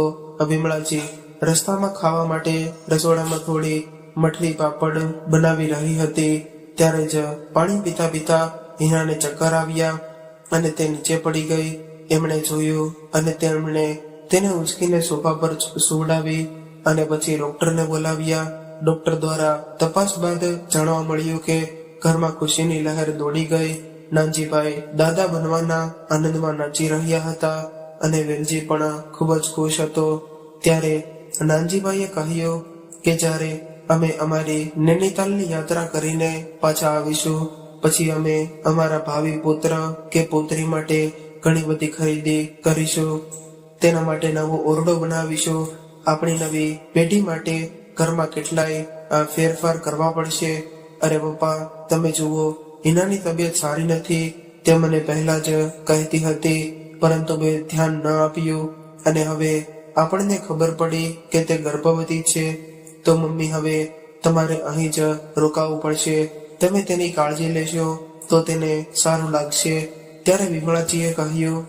વિમળાજી રસ્તામાં ખાવા માટે રસોડામાં થોડી મઠરી પાપડ બનાવી રહી હતી. ત્યારે જ પાણી પીતા પીતા હિનાને ચક્કર આવ્યા અને તે નીચે પડી ગઈ. એમણે જોયું અને તેમણે તેને ઉંચકીને સોફા પર સુવડાવી અને પછી ડોક્ટરને બોલાવ્યા. ડોક્ટર દ્વારા તપાસ બાદ જાણવા મળ્યું કે ઘરમાં ખુશીની લહેર દોડી ગઈ. નાનજીભાઈ દાદા બનવાના આનંદમાં નાચી રહ્યા હતા અને વેલજી પણ ખૂબ જ ખુશ હતો. ત્યારે નાનજીભાઈએ કહ્યું કે જ્યારે અમે અમારી નૈનીતાલની યાત્રા કરીને પાછા આવીશું પછી અમે અમારા ભાવિ પુત્ર કે પુત્રી માટે ઘણી બધી ખરીદી કરીશું. તેના માટે નવો ઓરડો બનાવીશું. આપણી નવી પેઢી માટે ઘરમાં કેટલાય ફેરફાર કરવા પડશે. અરે પપ્પા, તમે જુઓ, હિનાની તબિયત સારી નથી. તે મને પહેલા જ કહેતી હતી, પરંતુ મેં ધ્યાન ન આપ્યું અને હવે આપણને ખબર પડી કે તે ગર્ભવતી છે. તો મમ્મી, હવે તમારે અહીં જ રોકાવું પડશે. તમે તેની કાળજી લેશો તો તેને સારું લાગશે. ત્યારે વિમળાજીએ કહ્યું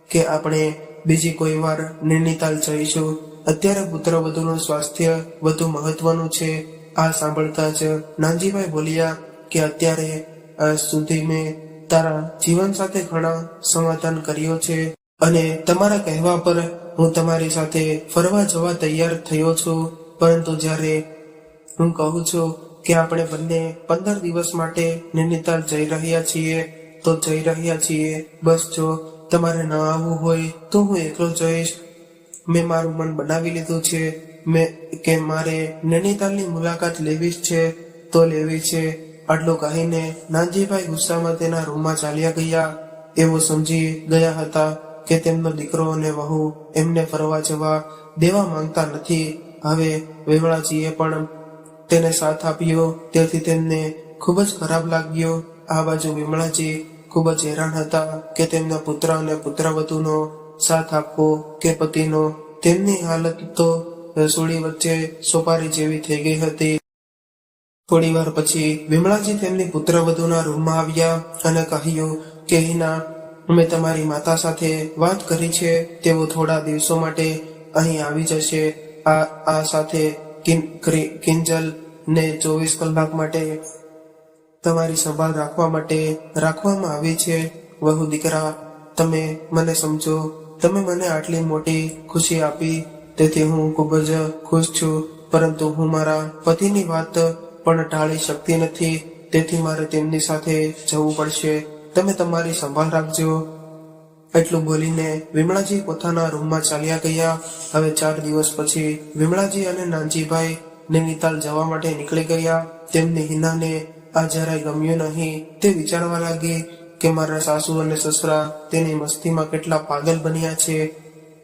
કે આપણે બીજી કોઈ વાર નૈનીતાલ જઈશું. અત્યારે પુત્રવધુનું સ્વાસ્થ્ય વધુ મહત્વનું છે. આ સાંભળતા જ નાનજીભાઈ બોલ્યા કે અત્યારે સુધી મેં તારા જીવન સાથે ઘણા સમાધાન કર્યો છે અને તમારા કહેવા પર હું તમારી સાથે ફરવા જવા તૈયાર થયો છું. પરંતુ જ્યારે હું કહું છું કે આપણે બંને 15 દિવસ માટે નૈનીતાલ જઈ રહ્યા છીએ તો જઈ રહ્યા છીએ. બસ જો તમારે ન આવવું હોય તો હું એકલો જઈશ. મેં મારું મન બનાવી લીધું છે કે મારે નૈનીતાલની મુલાકાત લેવી જ છે તો લેવી છે. આટલું કહીને નાનજીભાઈ ગુસ્સામાં તેના રૂમમાં ચાલ્યા ગયા. એવું સમજી ગયા હતા કે તેમનો દીકરો અને વહુ એમને ફરવા જવા દેવા માંગતા નથી. હવે વિમળાજીએ પણ તેને સાથ આપ્યો. તેથી તેમને ખૂબ જ ખરાબ લાગ્યો. આ બાજુ વિમળાજી ખૂબ જ હેરાન હતા કે તેમના પુત્ર અને પુત્રવધુનો સાથ આપવો કે પતિનો. તેમની હાલત તો રસોડી વચ્ચે સોપારી જેવી થઈ ગઈ હતી. થોડી વાર પછી વિમળાજી તેમની પુત્રવધુના રૂમમાં આવ્યા અને કહ્યું કે હિના, મેં તમારી માતા સાથે વાત કરી છે. તેઓ થોડા દિવસો માટે અહીં આવી જશે. આ સાથે કિંજલ ને 24 કલાક માટે તમારી સંભાળ રાખવા માટે રાખવામાં આવી છે. વહુ દીકરા, તમે મને સમજો. તમે મને આટલી મોટી ખુશી આપી તેથી હું ખૂબ જ ખુશ છું. પરંતુ હું મારા પતિની વાત પણ ટાળી શકતી નથી. તેથી મારે તેમની સાથે જવું પડશે. તમે તમારી સંભાળ રાખજો. એટલું બોલીને વિમળાજી પોતાના રૂમમાં ચાલ્યા ગયા. હવે 4 દિવસ પછી વિમળાજી અને નાનજીભાઈ નૈનીતાલ જવા માટે નીકળી ગયા. તેમને હિનાને આ જરાય ગમ્યું નહીં. તે વિચારવા લાગી કે મારા સાસુ અને સસરા તેની મસ્તીમાં કેટલા પાગલ બન્યા છે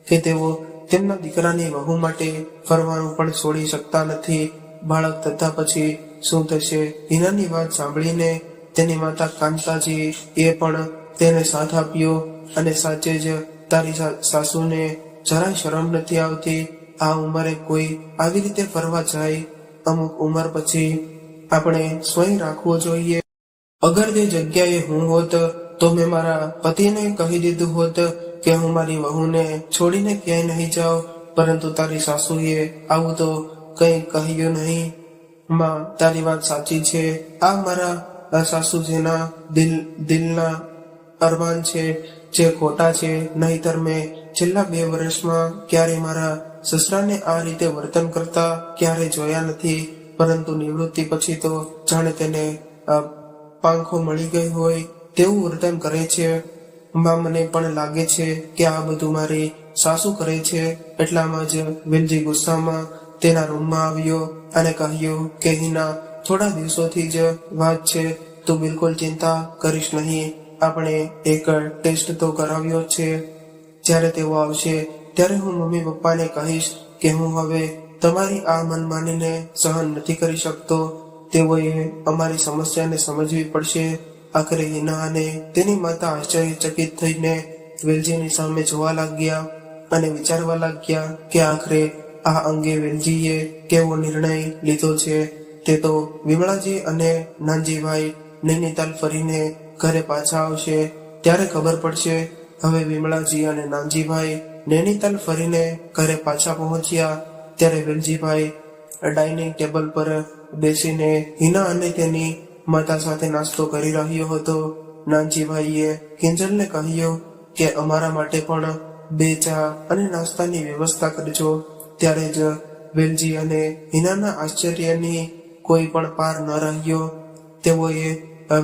કે તેઓ તેમના દીકરાની વહુ માટે ફરવાનું પણ છોડી શકતા નથી. બાળક થતા પછી શું થશે? હિનાની વાત સાંભળીને તેની માતા કાંતાજી એ પણ તેને સાથ આપ્યો. અને સાચે જ તારી સાસુને જરાય શરમ નથી આવતી. આ ઉંમરે કોઈ આવી રીતે ફરવા જાય. અમુક ઉંમર પછી આપણે સ્વયં રાખવો જોઈએ. અગર તે જગ્યાએ હું હોત તો મેં મારા પતિને કહી દીધું હોત કે હું મારી વહુને છોડીને ક્યાંય નહીં જાઉં. પરંતુ તારી સાસુએ આવું તો કંઈ કહ્યું નહીં. માં, તારી વાત સાચી છે. આ મારા સાસુજીના દિલના અરમાન છે જે ખોટા છે. નહીતર મેં છેલ્લા 2 વર્ષમાં ક્યારે મારા સસરાને આ રીતે વર્તન કરતા ક્યારે જોયા નથી. પરંતુ નિવૃત્તિ પછી તો જાણે તેને પાંખો મળી ગઈ હોય તેવું વર્તન કરે છે. માં, મને પણ લાગે છે કે આ બધું મારી સાસુ કરે છે. એટલામાં જ વેલજી ગુસ્સામાં તેના રૂમમાં આવ્યો અને કહ્યું કે હિના, થોડા દિવસોથી જ વાત છે. તું બિલકુલ ચિંતા કરીશ નહીં. આપણે એક ટેસ્ટ તો કરાવ્યો છે. જ્યારે તેઓ આવશે ત્યારે હું મમ્મી પપ્પાને કહીશ કે હું હવે તમારી આ મનમાનીને સહન નથી કરી શકતો. તેઓએ અમારી સમસ્યાને સમજવી પડશે. આખરે હિના અને તેની માતા આશ્ચર્યચકિત થઈને વેલજીની સામે જોવા લાગ્યા અને વિચારવા લાગ્યા કે આખરે આ અંગે વેલજીએ કેવો નિર્ણય લીધો છે. તે તો વિમળાજી અને નાનજીભાઈ નૈનીતાલ ફરીને ઘરે પાછા આવશે ત્યારે ખબર પડશે. હવે વિમળાજી અને નાનજીભાઈ નૈનીતાલ ફરીને ઘરે પાછા પહોંચ્યા ત્યારે વેલજીભાઈ ડાઇનિંગ ટેબલ પર બેસીને હિના અને તેની માતા સાથે નાસ્તો કરી રહ્યો હતો. નાનજીભાઈએ કિંજલને કહ્યું કે અમારા માટે પણ 2 ચા અને નાસ્તાની વ્યવસ્થા કરજો. ત્યારે જ વેલજી અને હિનાના આશ્ચર્યની કોઈ પણ પાર ન રહ્યો. તેઓએ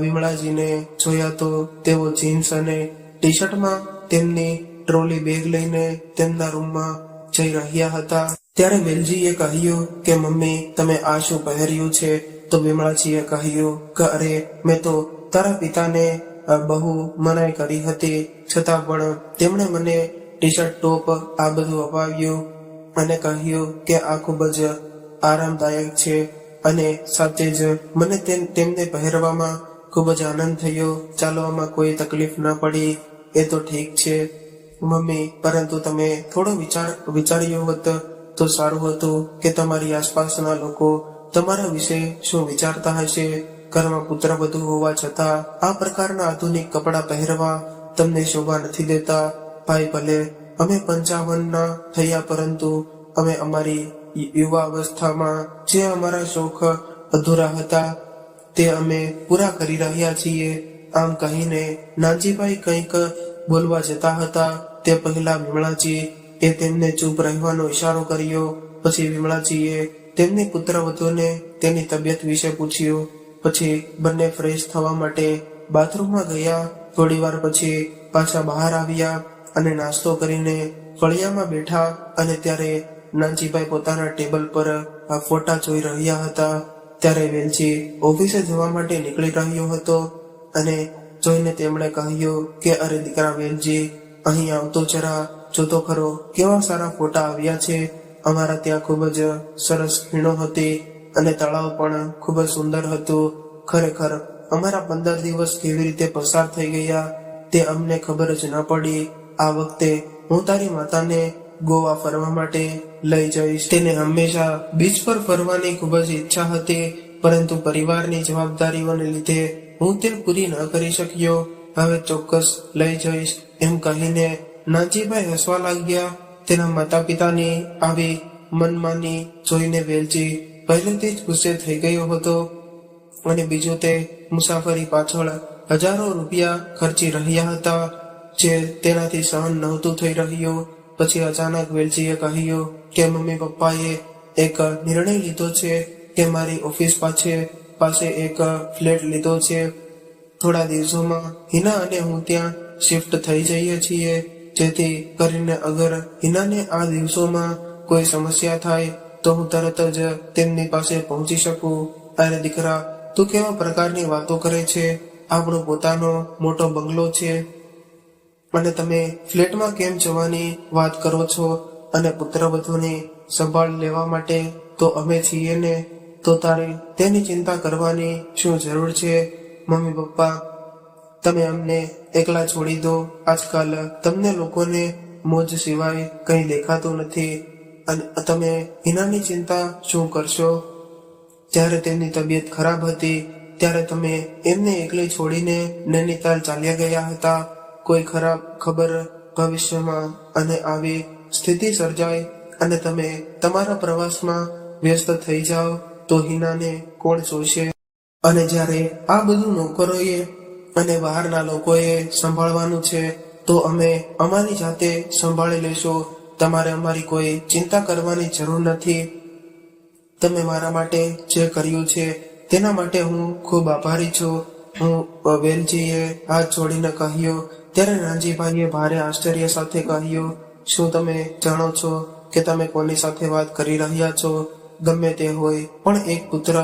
વિમળાજીને જોયા તો તેઓ જીન્સ અને ટી શર્ટમાં તેમની ટ્રોલી બેગ લઈને તેમના રૂમમાં જઈ રહ્યા હતા. ત્યારે વેલજીએ કહ્યું કે મમ્મી, તમે આ શું પહેર્યું છે? તો વિમળાજીએ કહ્યું કે અરે, મેં તો તારા પિતાને બહુ મનાઈ કરી હતી, છતાં પણ તેમણે મને ટી શર્ટ ટોપ આ બધું અપાવ્યું અને કહ્યું કે આ ખૂબ જ આરામદાયક છે અને સાચે જ મને તેમને પહેરવામાં ખૂબ જ આનંદ થયો. ચાલવામાં કોઈ તકલીફ ન પડી. એ તો ઠીક છે મમ્મી, પરંતુ તમે થોડો વિચાર્યું હોત તો સારું હતું કે તમારી આસપાસના લોકો તમારા વિશે શું વિચારતા હશે. ઘરમાં પુત્રવધુ હોવા છતાં આ પ્રકારના આધુનિક કપડાં પહેરવા તમને શોભા નથી દેતા. ભાઈ, ભલે અમે 55ના થયા, પરંતુ અમે અમારી યુવા અવસ્થામાં જે અમારા શોખ અધૂરા હતા તે અમે પૂરા કરી રહ્યા છીએ. આમ કહીને નાનજીભાઈ કંઈક બોલવા જતા હતા તે પહેલા વિમળાજી એ તેમને ચૂપ રહેવાનો ઈશારો કર્યો. પછી વિમળાજીએ તેમની પુત્રવધુને તેની તબિયત વિશે પૂછ્યું. પછી બંને ફ્રેશ થવા માટે બાથરૂમમાં ગયા. થોડી વાર પછી પાછા બહાર આવ્યા અને નાસ્તો કરીને ફળિયામાં બેઠા અને ત્યારે નાનજીભાઈ પોતાના ટેબલ પર ફોટા જોઈ રહ્યા હતા. ત્યારે વેલજી ઓફિસે જવા માટે નીકળી રહ્યો હતો અને જોઈને તેમણે કહ્યું કે અરે દીકરા વેલજી, અહીં આવતો જરા જોતો ખરો, કેવા સારા ફોટા આવ્યા છે. અમારા ત્યાં ખૂબ જ સરસ ખીણો હતી અને તળાવ પણ ખૂબ જ સુંદર હતું. ખરેખર અમારા 15 દિવસ કેવી રીતે પસાર થઈ ગયા તે અમને ખબર જ ન પડી. આ વખતે હું તારી માતાને ગોવા ફરવા માટે લઈ જઈશ. તેને હંમેશા બીચ પર ફરવાની ખૂબ જ ઈચ્છા હતી, પરંતુ પરિવારની જવાબદારીઓને લીધે હું તે પૂરી ન કરી શક્યો. હવે ચોક્કસ લઈ જઈશ એમ કહીને નાનજીભાઈ હસવા લાગ્યા. તેના માતા પિતાની આવી મનમાની જોઈને વેલજી પહેલેથી જ ગુસ્સે થઈ ગયો હતો, અને બીજું તે મુસાફરી પાછળ હજારો રૂપિયા ખર્ચી રહ્યા હતા, જે તેનાથી સહન નહોતું થઈ રહ્યું. પછી અચાનક વેલજીએ કહ્યું કે મમ્મી પપ્પાએ એક નિર્ણય લીધો છે કે મારી ઓફિસ પાસે એક ફ્લેટ લીધો છે. થોડા દિવસોમાં હિના અને હું ત્યાં શિફ્ટ થઈ જઈએ છીએ, જેથી કરીને અગર હિનાને આ દિવસોમાં કોઈ સમસ્યા થાય તો હું તરત જ તેમની પાસે પહોંચી શકું. અરે દીકરા, તું કેવા પ્રકારની વાતો કરે છે? આપણો પોતાનો મોટો બંગલો છે અને તમે ફ્લેટમાં કેમ જવાની વાત કરો છો? અને પુત્રવધુની સંભાળ લેવા માટે તો અમે છીએ ને, તો તારે તેની ચિંતા કરવાની શું જરૂર છે? મમ્મી પપ્પા, તમે અમને એકલા છોડી દો. આજકાલ તમને લોકોને મોજ સિવાય કંઈ દેખાતું નથી, અને તમે હિનાની ચિંતા શું કરશો? જ્યારે તેમની તબિયત ખરાબ હતી ત્યારે તમે એમને એકલી છોડીને નૈનીતાલ ચાલ્યા ગયા હતા. કોઈ ખરાબ ખબર ભવિષ્યમાં અને આવી સ્થિતિ સર્જાય અને તમે તમારા પ્રવાસમાં વ્યસ્ત થઈ જાઓ તો હિનાને કોણ જોશે? અને જ્યારે આ બધું નોકરોએ અને બહારના લોકોએ સંભાળવાનું છે તો અમે અમારી જાતે સંભાળી લેશું. તમારે અમારી કોઈ ચિંતા કરવાની જરૂર નથી. તમે મારા માટે જે કર્યું છે તેના માટે હું ખૂબ આભારી છું. હું વેલજીએ હાથ જોડીને કહ્યું. ત્યારે નાનજીભાઈએ ભારે આશ્ચર્ય સાથે કહ્યું, શું તમે જાણો છો કે તમે કોની સાથે વાત કરી રહ્યા છો? ગમે તે હોય, પણ એક પુત્ર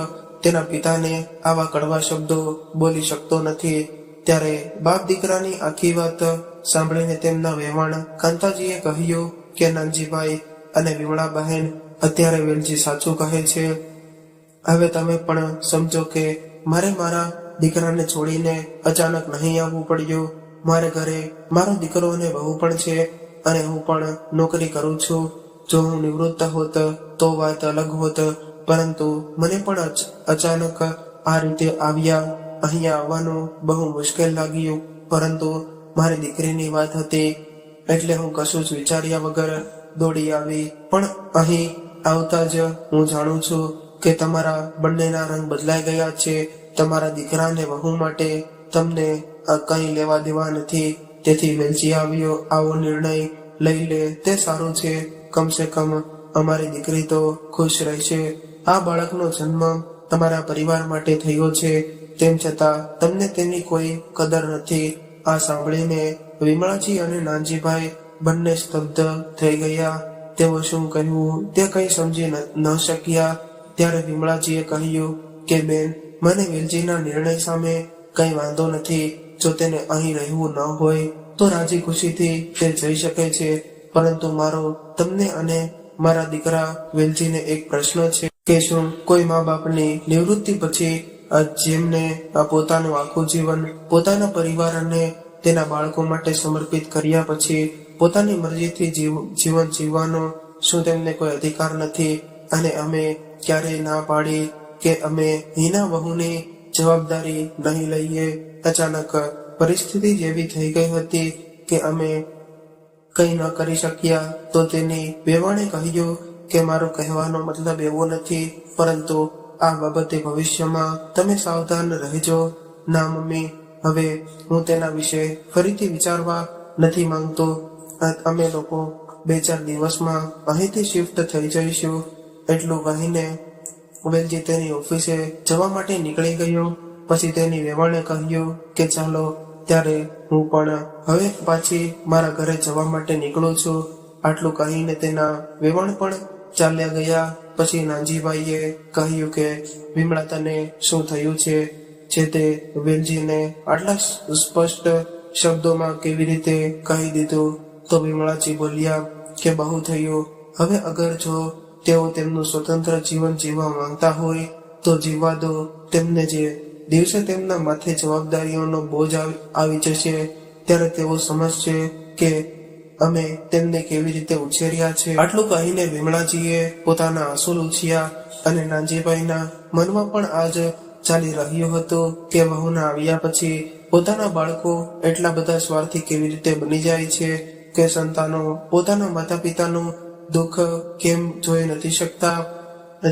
તેના પિતાને આવા કડવા શબ્દો બોલી શકતો નથી. ત્યારે બાપ દીકરાની આખી વાત સાંભળીને તેમના વહેવાણ કાંતાજીએ કહ્યું કે નાનજીભાઈ અને વિમળા બહેન, અત્યારે વેલજી સાચું કહે છે. હવે તમે પણ સમજો કે મારે મારા દીકરાને છોડીને અચાનક નહીં આવવું પડ્યું. મારે ઘરે મારો દીકરો અને બહુ પણ છે, અને હું પણ નોકરી કરું છું. જો હું નિવૃત્ત હોત તો વાત અલગ હોત, પરંતુ મને પણ અચાનક આ રીતે અહીંયા આવવાનું બહુ મુશ્કેલ લાગ્યું. પરંતુ મારી દીકરીની વાત હતી એટલે હું કશું જ વિચાર્યા વગર દોડી આવી. પણ અહીં આવતા જ હું જાણું છું કે તમારા બંનેના રંગ બદલાઈ ગયા છે. તમારા દીકરા અને વહુ માટે તમને કંઈ લેવા દેવા નથી. તેથી વેલજી આવો નિર્ણય લઈ લે તે સારું છે. કમસે કમ અમારી દીકરી તો ખુશ રહેશે. આ બાળકનો જન્મ તમારા પરિવાર માટે થયો છે, તેમ છતાં તમને તેની કોઈ કદર નથી. આ સાંભળીને વિમળાજી અને નાનજીભાઈ બંને સ્તબ્ધ થઈ ગયા. તેઓ શું કહેવું તે કંઈ સમજી ન શક્યા. ત્યારે વિમળાજીએ કહ્યું કે બેન, મને વેલજીના નિર્ણય સામે કંઈ વાંધો નથી. જો તેને અહીં રહેવું ન હોય તો રાજી ખુશીથી તે જઈ શકે છે. પરંતુ મારો તમને અને મારા દીકરા વેલજીને એક પ્રશ્ન છે કે શું કોઈ મા બાપની નિવૃત્તિ પછી જેમને પોતાનું આખું જીવન પોતાના પરિવાર અને તેના બાળકો માટે સમર્પિત કર્યા પછી પોતાની મરજીથી જીવન જીવવાનો શું તેમને કોઈ અધિકાર નથી? અને અમે ક્યારેય ના પાડી કે અમે હિના વહુની જવાબદારી નહીં લઈએ. અચાનક પરિસ્થિતિ જેવી થઈ ગઈ હતી કે અમે કંઈ ન કરી શક્યા. તો તેની વેવાણે કહ્યું કે મારો કહેવાનો મતલબ એવો નથી, પરંતુ આ બાબતે ભવિષ્યમાં તમે સાવધાન રહેજો. ના મમ્મી, હવે હું તેના વિશે ફરીથી વિચારવા નથી માંગતો. અમે લોકો 2-4 દિવસમાં અહીંથી શિફ્ટ થઈ જઈશું. એટલું કહીને વેલજી તેની ઓફિસે જવા માટે નીકળી ગયો. પછી તેની વેવાણે કહ્યું કે ચાલો ત્યારે હું પણ હવે પાછી મારા ઘરે જવા માટે નીકળું છું. આટલું કહીને તેના વેવાણ પણ ચાલ્યા ગયા. પછી નાનજીભાઈએ કહ્યું કે વિમળા, તને શું થયું છે જે તે વેલજીને આટલા સ્પષ્ટ શબ્દોમાં કેવી રીતે કહી દીધું? તો વિમળાજી બોલ્યા કે બહુ થયું. હવે અગર જો તેઓ તેમનું સ્વતંત્ર જીવન જીવવા માંગતા હોય તો જીવવા દો. તેમને જે દિવસે તેમના માથે જવાબદારીઓનો બોજ આવી જશે ત્યારે તેઓ સમજશે કે અમે તેમને કેવી રીતે ઉછેર્યા છે. આટલું કહીને વિમળાજીએ પોતાના આંસુ લૂછ્યા અને નાનજીભાઈના મનમાં પણ આજ ચાલી રહ્યું હતું કે વહુના આવ્યા પછી પોતાના બાળકો એટલા બધા સ્વાર્થી કેવી રીતે બની જાય છે કે સંતાનો પોતાના માતા પિતાનું દુઃખ કેમ જોઈ નથી શકતા.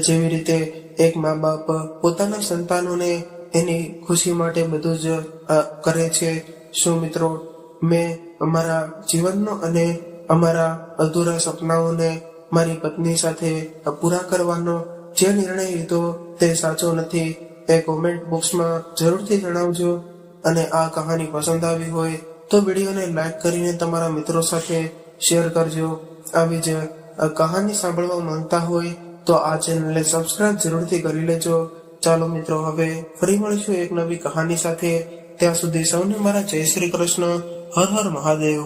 જેવી રીતે એક મા બાપ પોતાના સંતાનોને એની ખુશી માટે બધું જ કરે છે. શું મિત્રો, મેં અમારા જીવનનો અને અમારા અધૂરા સપનાઓને મારી પત્ની સાથે પૂરા કરવાનો જે નિર્ણય લીધો તે સાચો નથી એ કોમેન્ટ બોક્સમાં જરૂરથી જણાવજો. અને આ કહાની પસંદ આવી હોય તો વિડીયોને લાઈક કરીને તમારા મિત્રો સાથે શેર કરજો. આવી જ કહાની સાંભળવા માંગતા હોય તો આ ચેનલને સબસ્ક્રાઇબ જરૂરથી કરી લેજો. ચાલો મિત્રો, હવે ફરી મળીશું એક નવી કહાની સાથે. ત્યાં સુધી સૌને મારા જય શ્રી કૃષ્ણ. હર હર મહાદેવ.